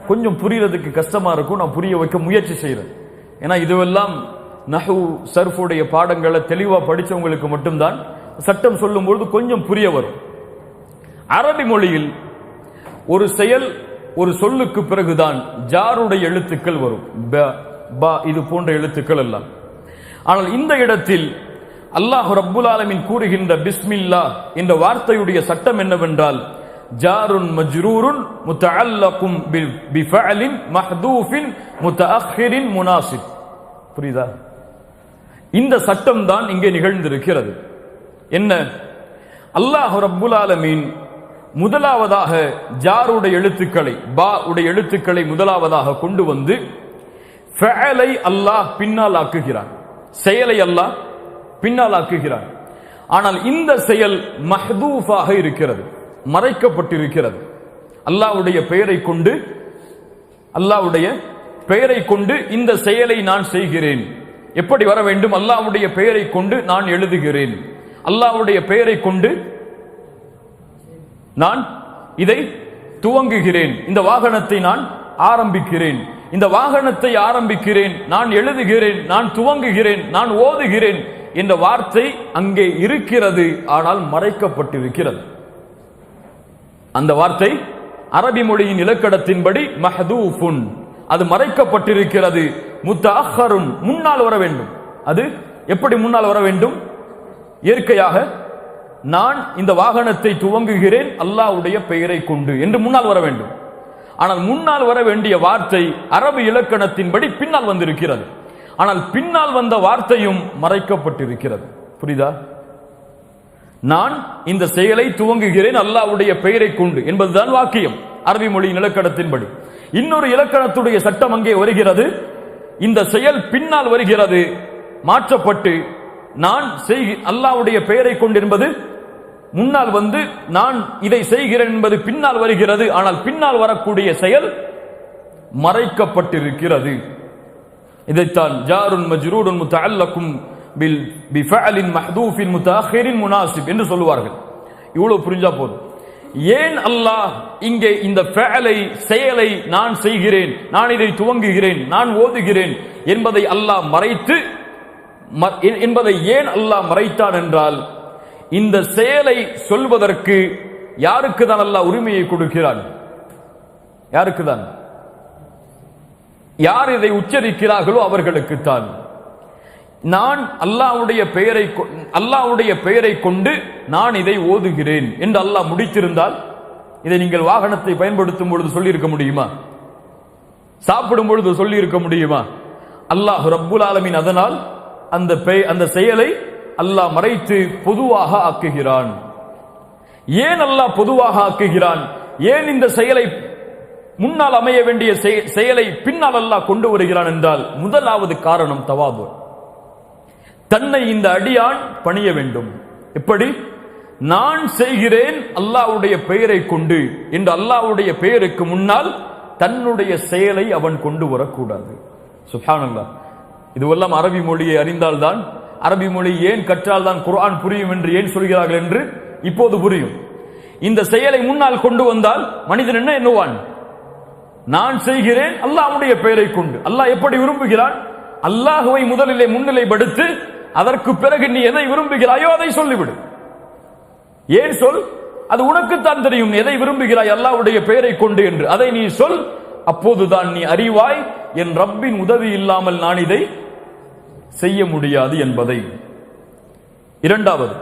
கொஞ்சம் புரியறதுக்கு கஷ்டமா இருக்கும், நான் புரிய வைக்க முயற்சி செய்யறேன். ஏன்னா இதுவெல்லாம் நஹு சர்ஃபுடைய பாடங்களை தெளிவா படிச்சவங்களுக்கு மட்டும்தான் சட்டம் சொல்லும் பொழுது கொஞ்சம் புரிய வரும். அரபி மொழியில் ஒரு செயல் ஒரு சொல்லுக்கு பிறகுதான் ஜாருடைய எழுத்துக்கள் வரும், இது போன்ற எழுத்துக்கள் எல்லாம். ஆனால் இந்த இடத்தில் அல்லாஹ் ரப்புல் ஆலமீன் கூறுகின்ற பிஸ்மில்லா என்ற வார்த்தையுடைய சட்டம் என்னவென்றால் ஜாருன் மஜ்ரூருன் முத்தஅல்லகும் பிஃஅலின் மஹ்தூஃபின் முத்தஅக்கிரின் முனாசிப். புரியுதா? இந்த சட்டம் தான் இங்கே நிகழ்ந்திருக்கிறது. என்ன? அல்லாஹ் ரப்புல் ஆலமீன் முதலாவதாக ஜாருடைய எழுத்துக்களை, பா உடைய எழுத்துக்களை முதலாவதாக கொண்டு வந்து ஃபஅலை அல்லாஹ் பின்னால் ஆக்குகிறான், செயலை அல்லாஹ் பின்னால் ஆக்குகிறான். ஆனால் இந்த செயல் மஹ்தூஃபாக இருக்கிறது, மறைக்கப்பட்டிருக்கிறது. அல்லாஹ்வுடைய பெயரை கொண்டு இந்த செயலை நான் செய்கிறேன். எப்படி வர வேண்டும்? அல்லாஹ்வுடைய பெயரை கொண்டு நான் எழுதுகிறேன், அல்லாஹ்வுடைய பெயரை கொண்டு நான் இதை துவங்குகிறேன், இந்த வாகனத்தை நான் ஆரம்பிக்கிறேன், இந்த வாகனத்தை ஆரம்பிக்கிறேன், நான் எழுதுகிறேன், நான் துவங்குகிறேன், நான் ஓதுகிறேன் என்ற வார்த்தை அங்கே இருக்கிறது. ஆனால் மறைக்கப்பட்டிருக்கிறது. அந்த வார்த்தை அரபி மொழியின் இலக்கணத்தின்படி மஹ்தூஃபுன், அது மறைக்கப்பட்டிருக்கிறது. முத்தஅக்கருன், முன்னால் வர வேண்டும். அது எப்படி முன்னால் வர வேண்டும்? இயற்கையாக நான் இந்த வாகனத்தை துவங்குகிறேன் அல்லாஹ்வுடைய பெயரை கொண்டு என்று முன்னால் வர வேண்டும். ஆனால் முன்னால் வர வேண்டிய வார்த்தை அரபு இலக்கணத்தின்படி பின்னால் வந்திருக்கிறது. ஆனால் பின்னால் வந்த வார்த்தையும் மறைக்கப்பட்டிருக்கிறது. புரியுதா? நான் இந்த செயலை துவங்குகிறேன் அல்லாஹ்வுடைய பெயரை கொண்டு என்பதுதான் வாக்கியம் அரபி மொழியின் இலக்கணத்தின்படி. இன்னொரு இலக்கணத்துடைய சட்டம் அங்கே வருகிறது. இந்த செயல் பின்னால் வருகிறது, மாற்றப்பட்டு நான் அல்லாஹ்வுடைய பெயரை கொண்டு என்பது முன்னால் வந்து நான் இதை செய்கிறேன் என்பது பின்னால் வருகிறது. ஆனால் பின்னால் வரக்கூடிய செயல் மறைக்கப்பட்டிருக்கிறது. இதைத்தான் ஜாருன் மஜ்ரூருன் முத்தஅல்லகும் பிஃஅலின் மஹ்தூஃபின் முத்தஅக்கிரின் முனாசிப் என்று சொல்லுவார்கள். இவ்வளவு புரிஞ்சா போதும். ஏன் அல்லாஹ் இங்கே இந்த ஃபஅலை, செயலை நான் செய்கிறேன், நான் இதை துவங்குகிறேன், நான் ஓதுகிறேன் என்பதை அல்லாஹ் மறைத்து என்பதை ஏன் அல்லாஹ் மறைத்தான் என்றால் இந்த செயலை சொல்வதற்கு யாருக்கு தான் அல்லாஹ் உரிமையை கொடுக்கிறான்? யாருக்கு தான்? யார் இதை உச்சரிக்கிறார்களோ அவர்களுக்குத்தான். நான் அல்லாஹ்வுடைய பெயரை கொண்டு நான் இதை ஓதுகிறேன் என்று அல்லாஹ் முடித்திருந்தால் இதை நீங்கள் வாகனத்தை பயன்படுத்தும் பொழுது சொல்லி இருக்க முடியுமா? சாப்பிடும் பொழுது சொல்லி இருக்க முடியுமா? அல்லாஹ் ரப்புல் ஆலமீன் அதனால் அந்த செயலை அல்லாஹ் மறைத்து பொதுவாக ஆக்குகிறான். ஏன் அல்லாஹ் பொதுவாக ஆக்குகிறான்? ஏன் இந்த செயலை முன்னால் அமைய வேண்டிய செயலை பின்னால் அல்லாஹ் கொண்டு வருகிறான் என்றால் முதலாவது காரணம் தவாது. தன்னை இந்த அடியான் பணிய வேண்டும். எப்படி? நான் செய்கிறேன் அல்லாஹ்வுடைய பெயரை கொண்டு என்று அல்லாஹ்வுடைய பெயருக்கு முன்னால் தன்னுடைய செயலை அவன் கொண்டு வரக்கூடாது. சுப்ஹானல்லாஹ். இதுவெல்லாம் அரபி மொழியை அறிந்தால்தான், அரபி மொழி ஏன் கற்றால்தான் குர்ஆன் புரியும் என்று ஏன் சொல்கிறார்கள் என்று இப்போது புரியும். இந்த செயலை முன்னால் கொண்டு வந்தால் மனிதன் என்ன எண்ணுவான்? நான் செய்கிறேன் அல்லாஹ்வுடைய பெயரை கொண்டு. அல்லாஹ் எப்படி விரும்புகிறான்? அல்லாஹ்வை முதலிலே முன்னிலைப்படுத்து, அதற்கு பிறகு நீ எதை விரும்புகிறாயோ அதை சொல்லிவிடு. ஏன் சொல்? அது உனக்குத்தான் தெரியும் எதை விரும்புகிறாய் அல்லாஹ்வுடைய பெயரை கொண்டு என்று. அதை நீ சொல், அப்போதுதான் நீ அறிவாய் என் ரப்பின் உதவி இல்லாமல் நான் இதை செய்ய முடியாது என்பதை. இரண்டாவது,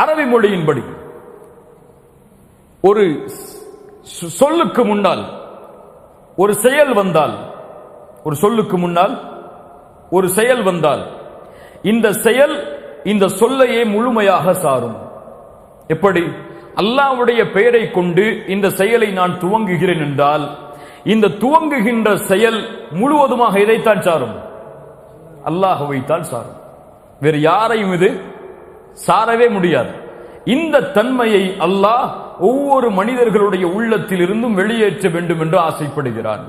அரபி மொழியின்படி ஒரு சொல்லுக்கு முன்னால் ஒரு செயல் வந்தால், ஒரு சொல்லுக்கு முன்னால் ஒரு செயல் வந்தால் இந்த செயல் இந்த சொல்லையே முழுமையாக சாரும். எப்படி? அல்லாஹ்வுடைய பெயரை கொண்டு இந்த செயலை நான் துவங்குகிறேன் என்றால் இந்த துவங்குகின்ற செயல் முழுவதுமாக எதைத்தான் சாரும்? அல்லாஹ்வைத்தான் சாரும். வேறு யாரையும் இது சாரவே முடியாது. இந்த தன்மையை அல்லாஹ் ஒவ்வொரு மனிதர்களுடைய உள்ளத்தில் இருந்தும் வெளியேற்ற வேண்டும் என்று ஆசைப்படுகிறான்.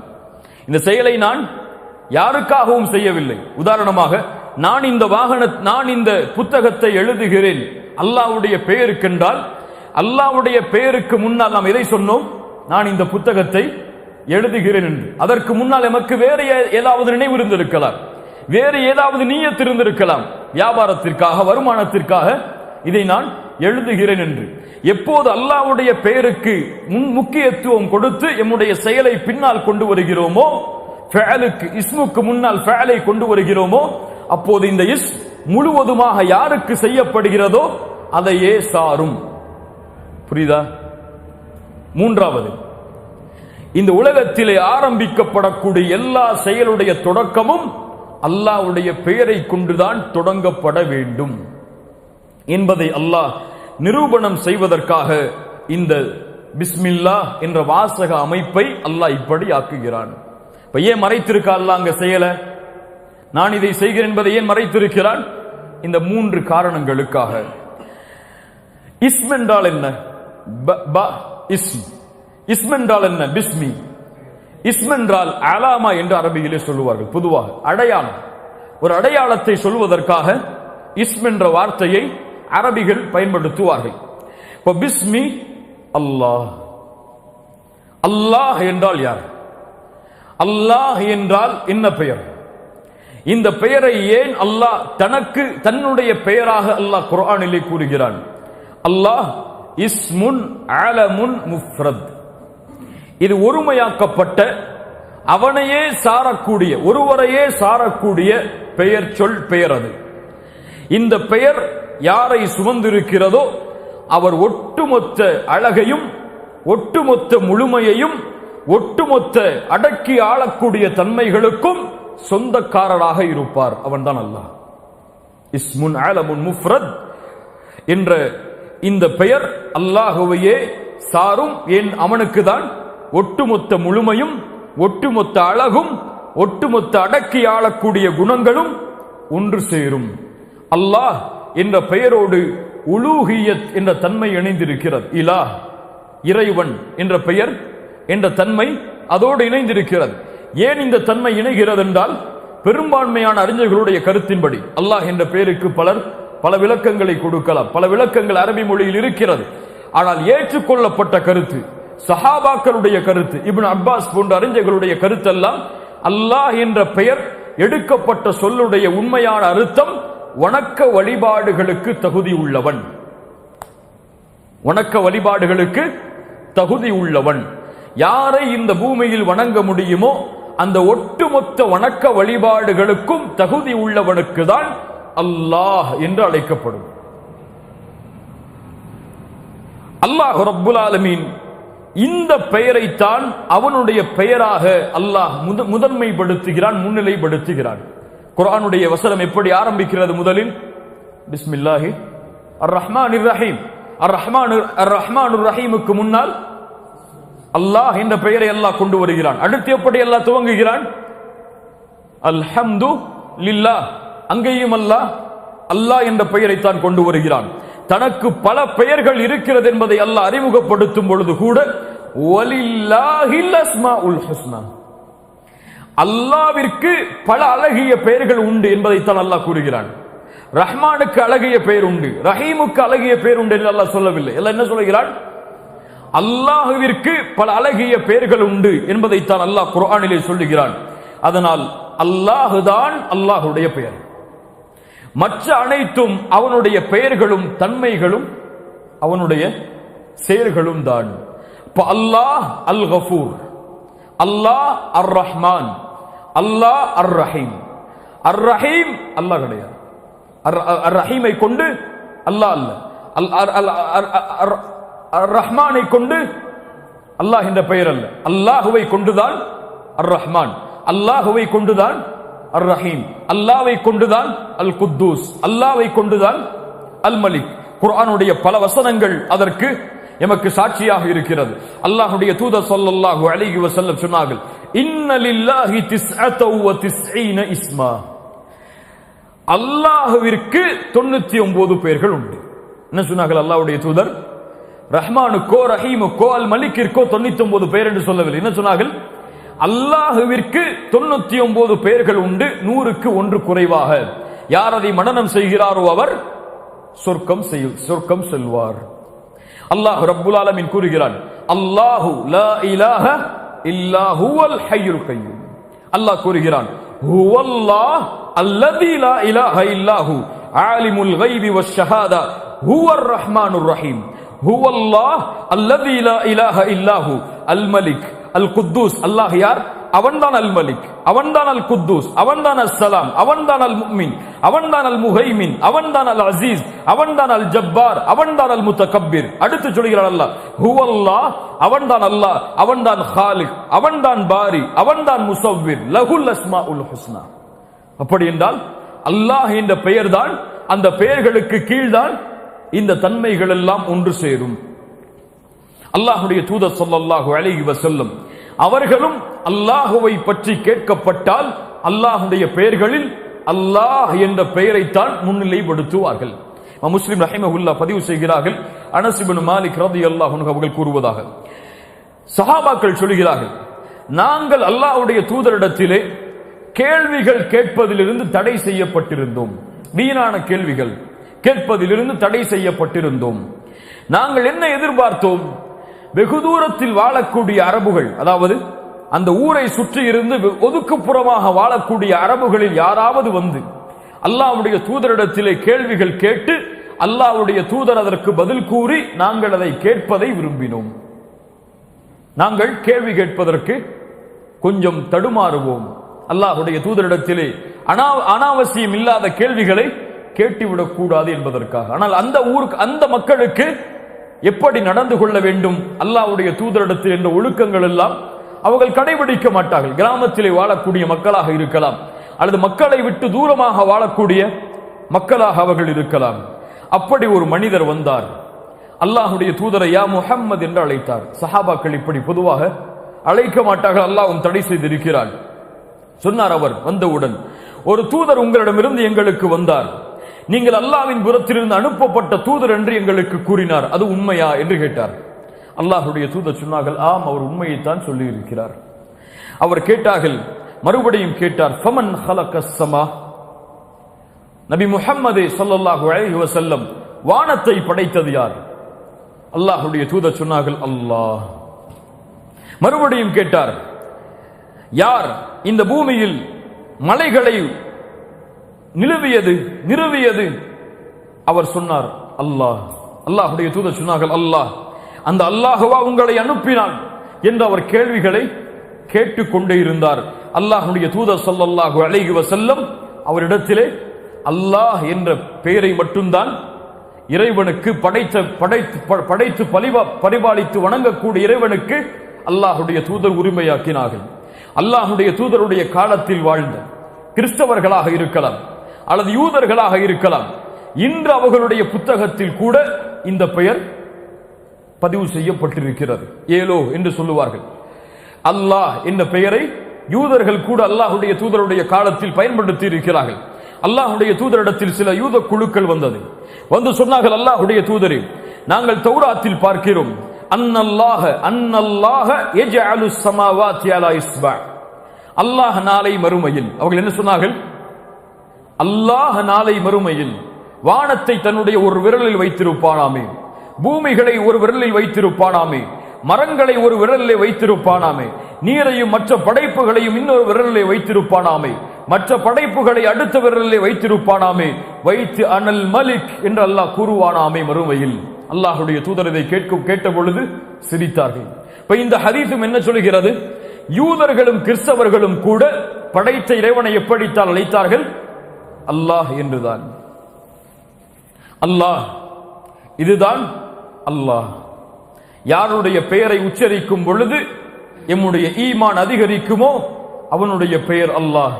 இந்த செயலை நான் யாருக்காகவும் செய்யவில்லை. உதாரணமாக, நான் இந்த புத்தகத்தை எழுதுகிறேன் அல்லாஹ்வுடைய பெயருக்கென்றால், அல்லாஹ்வுடைய பெயருக்கு முன்னால் நாம் எதை சொன்னோம்? நான் இந்த புத்தகத்தை எழுதுகிறேன் என்று. அதற்கு முன்னால் எமக்கு வேறு ஏதாவது நினைவு இருந்திருக்கலாம், வேறு ஏதாவது நீயத் இருந்திருக்கலாம், வியாபாரத்திற்காக, வருமானத்திற்காக இதை நான் எழுதுகிறேன் என்று. எப்போது அல்லாஹ்வுடைய பெயருக்கு முக்கியத்துவம் கொடுத்து எம்முடைய செயலை பின்னால் கொண்டு வருகிறோமோ, ஃபஅலுக்கு இஸ்முக்கு முன்னால் ஃபஅலை கொண்டு வருகிறோமோ, அப்போது இந்த இஸ் முழுவதுமாக யாருக்கு செய்யப்படுகிறதோ அதையே சாரும். புரியுதா? மூன்றாவது, இந்த உலகத்திலே ஆரம்பிக்கப்படக்கூடிய எல்லா செயலுடைய தொடக்கமும் அல்லாஹ்வுடைய பெயரை கொண்டுதான் தொடங்கப்பட வேண்டும் என்பதை அல்லாஹ் நிரூபணம் செய்வதற்காக இந்த பிஸ்மில்லாஹ் என்ற வாசக அமைப்பை அல்லாஹ் இப்படி ஆக்குகிறான். ஏன் மறைத்திருக்க அல்லாஹ் அங்க செயல? நான் இதை செய்கிறேன் என்பதை ஏன் மறைத்திருக்கிறான்? இந்த மூன்று காரணங்களுக்காக. இஸ்ம் என்றால் என்ன? இஸ்ம் என்றால் என்ன? பிஸ்மி. இஸ்ம் என்றால் அலாமா என்று அரபியிலே சொல்லுவார்கள். பொதுவாக அடையாளம், ஒரு அடையாளத்தை சொல்வதற்காக இஸ்ம் என்ற வார்த்தையை அரபிகள் பயன்படுத்துவார்கள். இப்போ பிஸ்மி அல்லாஹ். அல்லாஹ் என்றால் யார்? அல்லாஹ் என்றால் என்ன பெயர்? இந்த பெயரை ஏன் அல்லாஹ் தன்னுடைய பெயராக அல்லாஹ் குர்ஆனிலே கூறுகிறான்? அல்லாஹ் இஸ்முன் அலமுன் முஃப்ரத். இது ஒருமையாக்கப்பட்ட, அவனையே சாரக்கூடிய, ஒருவரையே சாரக்கூடிய பெயர், சொல் பெயர். அது இந்த பெயர் யாரை சுமந்திருக்கிறதோ அவர் ஒட்டுமொத்த அழகையும், ஒட்டுமொத்த முழுமையையும், ஒட்டுமொத்த அடக்கி ஆளக்கூடிய தன்மைகளுக்கும் சொந்தக்காரராக இருப்பார். அவன்தான் அல்லாஹ். இஸ்முன் அலமுன் முஃப்ரத் என்ற இந்த பெயர் அல்லாஹுவையே சாரும். ஏன்? அவனுக்கு தான் ஒட்டுமொத்த முழுமையும், ஒட்டுமொத்த அழகும், ஒட்டுமொத்த அடக்கி ஆளக்கூடிய குணங்களும் ஒன்று சேரும். அல்லாஹ் என்ற பெயரோடு உலூஹியத் என்ற தன்மை இணைந்திருக்கிறது. இலாஹ், இறைவன் என்ற பெயர் என்ற தன்மை அதோடு இணைந்திருக்கிறது. ஏன் இந்த தன்மை இணைகிறது என்றால், பெரும்பான்மையான அறிஞர்களுடைய கருத்தின்படி அல்லாஹ் என்ற பெயருக்கு பல விளக்கங்களை கொடுக்கலாம். பல விளக்கங்கள் அரபி மொழியில் இருக்கிறது. ஆனால் ஏற்றுக்கொள்ளப்பட்ட கருத்து, சஹாபாக்களுடைய கருத்து, இப்னு அப்பாஸ் போன்ற அறிஞர்களுடைய கருத்தெல்லாம், அல்லாஹ் என்ற பெயர் எடுக்கப்பட்ட சொல்லுடைய உண்மையான அர்த்தம் வணக்க வழிபாடுகளுக்கு தகுதி உள்ளவன். வணக்க வழிபாடுகளுக்கு தகுதி உள்ளவன். யாரை இந்த பூமியில் வணங்க முடியுமோ அந்த ஒட்டுமொத்த வணக்க வழிபாடுகளுக்கும் தகுதி உள்ளவனுக்கு தான் அல்லாஹ் என்று அழைக்கப்படும். அல்லாஹ் ரப்புல் ஆலமீன் இந்த பெயரைத்தான் அவனுடைய பெயராக அல்லாஹ் முதன்மைப்படுத்துகிறான், முன்னிலைப்படுத்துகிறான். குர்ஆனுடைய வசனம் எப்படி ஆரம்பிக்கிறது? முதலில் பிஸ்மில்லாஹி அர் ரஹ்மானிர் ரஹீம். அர் ரஹ்மானுர் ரஹீமுக்கு முன்னால் அல்லாஹ் என்ற பெயரை அல்லாஹ் கொண்டு வருகிறான். அடுத்து எப்படி அல்லாஹ் துவங்குகிறான்? அல்ஹம்து லில்லாஹ். அங்கேயும் அல்லாஹ் என்ற பெயரைத்தான் கொண்டு வருகிறான். தனக்கு பல பெயர்கள் இருக்கிறது என்பதை அல்லாஹ் அறிமுகப்படுத்தும் பொழுது கூட வலில்லாஹில் அஸ்மாஉல் ஹுஸ்னா, அல்லாஹ்விற்கு பல அழகிய பெயர்கள் உண்டு என்பதைத்தான் அல்லாஹ் கூறுகிறான். ரஹ்மானுக்கு அழகிய பெயர் உண்டு, ரஹீமுக்கு அழகிய பெயர் உண்டு என்று அல்லாஹ் சொல்லவில்லை. அல்லாஹ் என்ன சொல்கிறான்? அல்லாஹ்விற்கு பல அழகிய பெயர்கள் உண்டு என்பதைத்தான் அல்லாஹ் குர்ஆனிலே சொல்லுகிறான். அதனால் அல்லாஹ் தான் அல்லாஹ்வுடைய பெயர். மற்ற அனைத்தும் அவனுடைய பெயர்களும் தன்மைகளும் அவனுடைய செயல்களும் தான். அல்லாஹ் அல் கஃபூர், அல்லாஹ் அர் ரஹ்மான், அல்லாஹ் அர் ரஹீம். அர் ரஹீம் அல்லாஹ் கிடையாது. அர் ரஹீமை கொண்டு அல்லாஹ் அல்ல, அர் ரஹ்மானை கொண்டு அல்லாஹ் என்ற பெயர் அல்ல. அல்லாஹுவை கொண்டுதான் அர் ரஹ்மான், அல்லாஹுவை கொண்டுதான் அர் ரஹீம். அல்லாஹ்வை கொண்டுதான் அல் குத்தூஸ், அல்லாஹ்வை கொண்டுதான் அல் மலிக். குர்ஆனுடைய பல வசனங்கள் அதற்கு எமக்கு சாட்சியாக இருக்கிறது. அல்லாஹ்வுடைய தூதர் ஸல்லல்லாஹு அலைஹி வஸல்லம் சொன்னார்கள், இன்ன லில்லாஹி 99 இஸ்மா. அல்லாஹ்விற்கு 99 பெயர்கள் உண்டு. என்ன சொன்னார்கள் அல்லாஹ்வுடைய தூதர்? ரஹ்மானுக்கோ ரஹீமுக்கோ அல் மலிக்கிற்கோ 99 பெயர் என்று சொல்லவில்லை. என்ன சொன்னார்கள்? அல்லாஹ்விற்கு 99 பெயர்கள் உண்டு, 100க்கு 1 குறைவாக. யார் அதை மனனம் செய்கிறாரோ அவர் சொர்க்கம் செல்வார். அல்லாஹ் ரப்புல் ஆலமீன் கூறுகிறான், அல்லாஹு லா இலாஹ இல்லா ஹுவல் ஹய்யுல் கய்யூம். அல்லாஹ் கூறுகிறான், ஹுவல்லாஹ் அல்லதி லா இலாஹ இல்லாஹு ஆலிமுல் கைபி வஷ்ஷஹாதா ஹுவர் ரஹ்மானுர் ரஹீம். ஹுவல்லாஹ் அல்லதி லா இலாஹ இல்லாஹு அல் மலிக் அல் குத்தூஸ். அல்லாஹ் யார்? அவன்தான் அல் மலிக், அவன்தான் அல் குத்தூஸ், அவன்தான் அல் சலாம், அவன்தான் அல் முஃமின், அவன்தான் அல் முஹைமின், அவன்தான் அல் அசீஸ், அவன்தான் அல் ஜப்பார், அவன்தான் அல் முத்தகப்பிர். அடுத்து சொல்கிறான் அல்லாஹ், ஹுவல்லாஹ், அவன்தான் அல்லாஹ், அவன்தான் ஹாலிக், அவன்தான் பாரி, அவன்தான் முஸவ்விர், லஹுல் அஸ்மாஉல் ஹுஸ்னா. அப்படி என்றால் அல்லாஹ் என்ற பெயர்தான், அந்த பெயர்களுக்கு கீழ்தான் இந்த தன்மைகள் எல்லாம் ஒன்று சேரும். அல்லாஹ்வுடைய தூதர் ஸல்லல்லாஹு அலைஹி வஸல்லம் அவர்களும் அல்லாஹுவை பற்றி கேட்கப்பட்டால் அல்லாஹ்வுடைய பெயர்களில் அல்லாஹ் என்ற பெயரைத்தான் முன்னிலைப்படுத்துவார்கள். முஸ்லிம் ரஹிமஹுல்லாஹ் பதிவு செய்கிறார்கள், அனஸ் இப்னு மாலிக் ரலியல்லாஹு அன்ஹு அவர்கள் கூறுவதாக, சஹாபாக்கள் சொல்கிறார்கள், நாங்கள் அல்லாஹ்வுடைய தூதரிடத்திலே கேள்விகள் கேட்பதிலிருந்து தடை செய்யப்பட்டிருந்தோம். வீணான கேள்விகள் கேட்பதிலிருந்து தடை செய்யப்பட்டிருந்தோம். நாங்கள் என்ன எதிர்பார்த்தோம்? வெகு தூரத்தில் வாழக்கூடிய அரபுகள், அதாவது அந்த ஊரை சுற்றி இருந்து ஒதுக்குப்புறமாக வாழக்கூடிய அரபுகளில் யாராவது வந்து அல்லாஹ்வுடைய தூதரிடத்திலே கேள்விகள் கேட்டு அல்லாஹ்வுடைய தூதர் அதற்கு பதில் கூறி நாங்கள் அதை கேட்பதை விரும்பினோம். நாங்கள் கேள்வி கேட்பதற்கு கொஞ்சம் தடுமாறுவோம். அல்லாஹ்வுடைய தூதரிடத்திலே அனாவசியம் இல்லாத கேள்விகளை கேட்டுவிடக் கூடாது என்பதற்காக. ஆனால் அந்த ஊருக்கு, அந்த மக்களுக்கு எப்படி நடந்து கொள்ள வேண்டும் அல்லாஹ்வுடைய தூதரிடத்தில் என்ற ஒழுக்கங்கள் எல்லாம் அவர்கள் கடைபிடிக்க மாட்டார்கள். கிராமத்திலே வாழக்கூடிய மக்களாக இருக்கலாம், அல்லது மக்களை விட்டு தூரமாக வாழக்கூடிய மக்களாக அவர்கள் இருக்கலாம். அப்படி ஒரு மனிதர் வந்தார், அல்லாஹ்வுடைய தூதரை யா முஹம்மது என்று அழைத்தார். சஹாபாக்கள் இப்படி பொதுவாக அழைக்க மாட்டார்கள், அல்லாஹ்வும் தடை செய்திருக்கிறார். சொன்னார் அவர் வந்தவுடன், ஒரு தூதர் உங்களிடமிருந்து எங்களுக்கு வந்தார், நீங்கள் அல்லாஹ்வின் புறத்திலிருந்து அனுப்பப்பட்ட தூதர் என்று எங்களுக்கு கூறினார், அது உண்மையா என்று கேட்டார். அல்லாஹ்வுடைய தூதர் சொன்னார்கள், ஆம், அவர் உண்மையைத்தான் சொல்லி இருக்கிறார். அவர் கேட்டார்கள், மறுபடியும் கேட்டார், ஃபமன் ஹலகஸ் ஸமா, நபி முஹம்மது ஸல்லல்லாஹு அலைஹி வஸல்லம் வானத்தை படைத்தது யார்? அல்லாஹ்வுடைய தூதர் சொன்னார்கள், அல்லாஹ். மறுபடியும் கேட்டார், யார் இந்த பூமியில் மலைகளை நிறுவியது? அவர் சொன்னார், அல்லாஹ். அல்லாஹ்வுடைய தூதர் சொன்னார்கள், அல்லாஹ். அந்த அல்லாஹ்வா உங்களை அனுப்பினான் என்று அவர் கேள்விகளை கேட்டுக்கொண்டே இருந்தார். அல்லாஹ்வுடைய தூதர் ஸல்லல்லாஹு அலைஹி வஸல்லம் அவரிடத்திலே அல்லாஹ் என்ற பெயரை மட்டும்தான் இறைவனுக்கு படைத்து பரிபாலித்து வணங்கக்கூடிய இறைவனுக்கு அல்லாஹ்வுடைய தூதர் உரிமையாக்கினார்கள். அல்லாஹ்வுடைய தூதருடைய காலத்தில் வாழ்ந்த கிறிஸ்தவர்களாக இருக்கலாம் அல்லது யூதர்களாக இருக்கலாம், இன்று அவர்களுடைய புத்தகத்தில் கூட இந்த பெயர் பதிவு செய்யப்பட்டிருக்கிறது. ஏலோ என்று சொல்லுவார்கள். அல்லாஹ் என்ற பெயரை யூதர்கள் கூட அல்லாஹ்வுடைய தூதருடைய காலத்தில் பயன்படுத்தி இருக்கிறார்கள். அல்லாஹ்வுடைய தூதரிடத்தில் சில யூத குழுக்கள் வந்து சொன்னார்கள், அல்லாஹ்வுடைய தூதரே, நாங்கள் தௌராத்தில் பார்க்கிறோம், அன்னல்லாஹ யஜ்அலு ஸமாவாத்தி அலா இஸ்பா. அல்லாஹ் நாளை மறுமையில், அவர்கள் என்ன சொன்னார்கள்? அல்லாஹ் நாளை மறுமையில் வானத்தை தன்னுடைய ஒரு விரலில் வைத்திருப்பானாமே, பூமிகளை ஒரு விரலில் வைத்திருப்பானாமே, மரங்களை ஒரு விரலிலே வைத்திருப்பானாமே, நீரையும் மற்ற படைப்புகளையும் இன்னொரு விரலிலே வைத்திருப்பானாமே, மற்ற படைப்புகளை அடுத்த விரலிலே வைத்திருப்பானாமே, வைத்து அனல் மலிக் என்று அல்லாஹ் கூறுவானாமே மறுமையில். அல்லாஹ்வுடைய தூதர் இதை கேட்ட பொழுது சிரித்தார்கள். இப்ப இந்த ஹதீஸும் என்ன சொல்கிறது? யூதர்களும் கிறிஸ்தவர்களும் கூட படைத்த இறைவனை எப்படித்தான் அழைத்தார்கள்? அல்லாஹ் என்றுதான். அல்லாஹ், இதுதான் அல்லாஹ். யாருடைய பெயரை உச்சரிக்கும் பொழுது எம்முடைய ஈமான் அதிகரிக்குமோ அவனுடைய பெயர் அல்லாஹ்.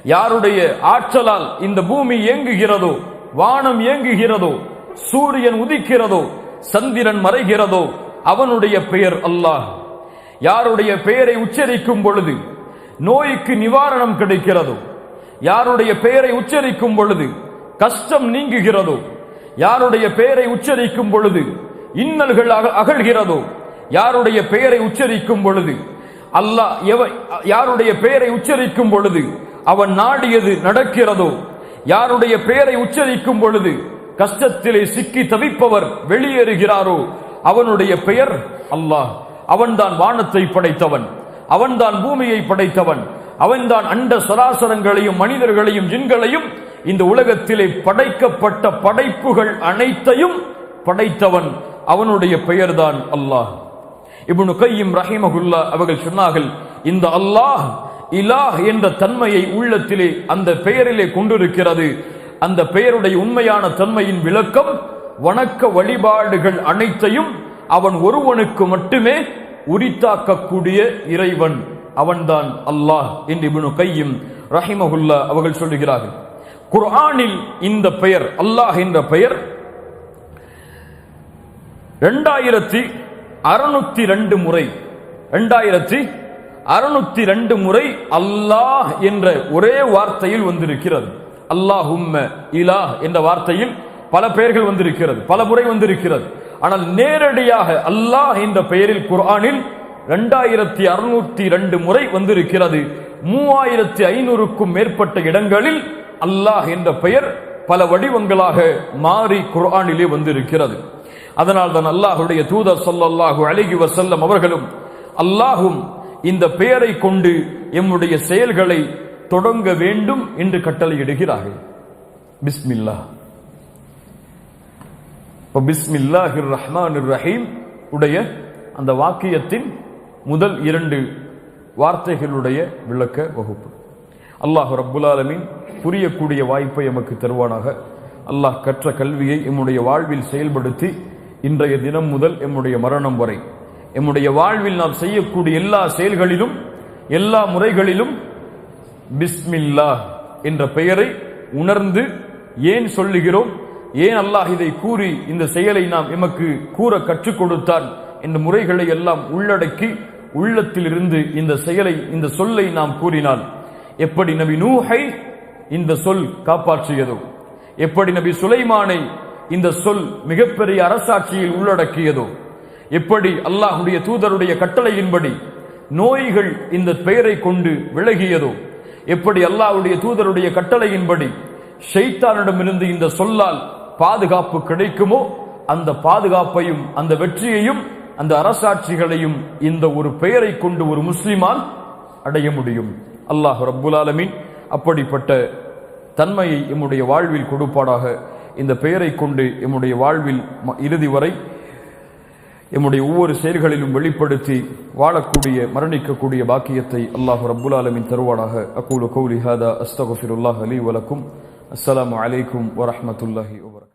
யாருடைய ஆற்றலால் இந்த பூமி இயங்குகிறதோ, வானம் இயங்குகிறதோ, சூரியன் உதிக்கிறதோ, சந்திரன் மறைகிறதோ, அவனுடைய பெயர் அல்லாஹ். யாருடைய பெயரை உச்சரிக்கும் பொழுது நோய்க்கு நிவாரணம் கிடைக்கிறதோ, யாருடைய பெயரை உச்சரிக்கும் பொழுது கஷ்டம் நீங்குகிறதோ, யாருடைய பெயரை உச்சரிக்கும் பொழுது இன்னல்கள் அகழ்கிறதோ, யாருடைய பெயரை உச்சரிக்கும் பொழுது அல்லாஹ் யாருடைய பெயரை உச்சரிக்கும் பொழுது அவன் நாடியது நடக்கிறதோ, யாருடைய பெயரை உச்சரிக்கும் பொழுது கஷ்டத்திலே சிக்கி தவிப்பவர் வெளியேறுகிறாரோ, அவனுடைய பெயர் அல்லாஹ். அவன்தான் வானத்தை படைத்தவன், அவன்தான் பூமியை படைத்தவன், அவன்தான் அண்ட சராசரங்களையும் மனிதர்களையும் ஜின்களையும் இந்த உலகத்திலே படைக்கப்பட்ட படைப்புகள் அனைத்தையும் படைத்தவன். அவனுடைய பெயர்தான் அல்லாஹ். இப்னு கய்யிம் ரஹிமஹுல்லாஹ் அவர்கள் சொன்னார்கள், இந்த அல்லாஹ் இலாஹ் என்ற தன்மையை உள்ளத்திலே அந்த பெயரிலே கொண்டிருக்கிறது. அந்த பெயருடைய உண்மையான தன்மையின் விளக்கம், வணக்க வழிபாடுகள் அனைத்தையும் அவன் ஒருவனுக்கு மட்டுமே உரித்தாக்கக்கூடிய இறைவன், அவன்தான் அல்லாஹ் என்று இப்னு கய்யிம் ரஹிமஹுல்லாஹ் அவர்கள் சொல்லுகிறார்கள். குர்ஆனில் இந்த பெயர் அல்லாஹ் என்ற பெயர் 2602 முறை 2602 முறை அல்லாஹ் என்ற ஒரே வார்த்தையில் வந்திருக்கிறது. அல்லாஹும்ம இலாஹ் என்ற வார்த்தையில் பல பெயர்கள் வந்திருக்கிறது, பல முறை வந்திருக்கிறது. ஆனால் நேரடியாக அல்லாஹ் என்ற பெயரில் குர்ஆனில் 2602 முறை வந்திருக்கிறது. 3500க்கும் மேற்பட்ட இடங்களில் அல்லாஹ் என்ற பெயர் பல வடிவங்களாக மாறி குர்ஆனிலே வந்திருக்கிறது. அதனால் தான் அல்லாஹ்வுடைய தூதர் ஸல்லல்லாஹு அலைஹி வஸல்லம் அவர்களும் அல்லாஹும் இந்த பெயரை கொண்டு எம்முடைய செயல்களை தொடங்க வேண்டும் என்று கட்டளையிடுகிறார்கள். பிஸ்மில்லாஹ். பிஸ்மில்லாஹிர் ரஹ்மானிர் ரஹீம் உடைய அந்த வாக்கியத்தின் முதல் 2 வார்த்தைகளுடைய விளக்க வகுப்பு. அல்லாஹ் ரப்புல் ஆலமீன் புரியக்கூடிய வாய்ப்பை எமக்கு தருவானாக. அல்லாஹ் கற்ற கல்வியை எம்முடைய வாழ்வில் செயல்படுத்தி இன்றைய தினம் முதல் எம்முடைய மரணம் வரை எம்முடைய வாழ்வில் நாம் செய்யக்கூடிய எல்லா செயல்களிலும் எல்லா முறைகளிலும் பிஸ்மில்லாஹ் என்ற பெயரை உணர்ந்து ஏன் சொல்லுகிறோம், ஏன் அல்லாஹ் இதை கூறி இந்த செயலை நாம் எமக்கு கூற கற்றுக் கொடுத்தான் என்ற முறைகளை எல்லாம் உள்ளடக்கி உள்ளத்தில் இருந்து இந்த செயலை இந்த சொல்லை நாம் கூறினால் எப்படி நபி நூஹை இந்த சொல் காப்பாற்றியதோ, எப்படி நபி சுலைமானை இந்த சொல் மிகப்பெரிய அரசாட்சியில் உள்ளடக்கியதோ, எப்படி அல்லாஹ்வுடைய தூதருடைய கட்டளையின்படி நோய்கள் இந்த பெயரை கொண்டு விலகியதோ, எப்படி அல்லாஹ்வுடைய தூதருடைய கட்டளையின்படி ஷைத்தானிடமிருந்து இந்த சொல்லால் பாதுகாப்பு கிடைக்குமோ, அந்த பாதுகாப்பையும் அந்த வெற்றியையும் அந்த அரசாட்சிகளையும் இந்த ஒரு பெயரை கொண்டு ஒரு முஸ்லிமான் அடைய முடியும். அல்லாஹ் ரப்புல் ஆலமீன் அப்படிப்பட்ட தன்மையை எம்முடைய வாழ்வில் கொடுப்பாடாக. இந்த பெயரை கொண்டு எம்முடைய வாழ்வில் இறுதி வரை எம்முடைய ஒவ்வொரு செயல்களிலும் வெளிப்படுத்தி வாழக்கூடிய மரணிக்கக்கூடிய பாக்கியத்தை அல்லாஹ் ரப்புல் ஆலமீன் தருவானாக. அகூலு கௌலி ஹாதா அஸ்தக்ஃபிருல்லாஹ் லீ வ லக்கும். அஸ்ஸலாமு அலைக்கும் வ ரஹ்மத்துல்லாஹி வ பரகாத்துஹு.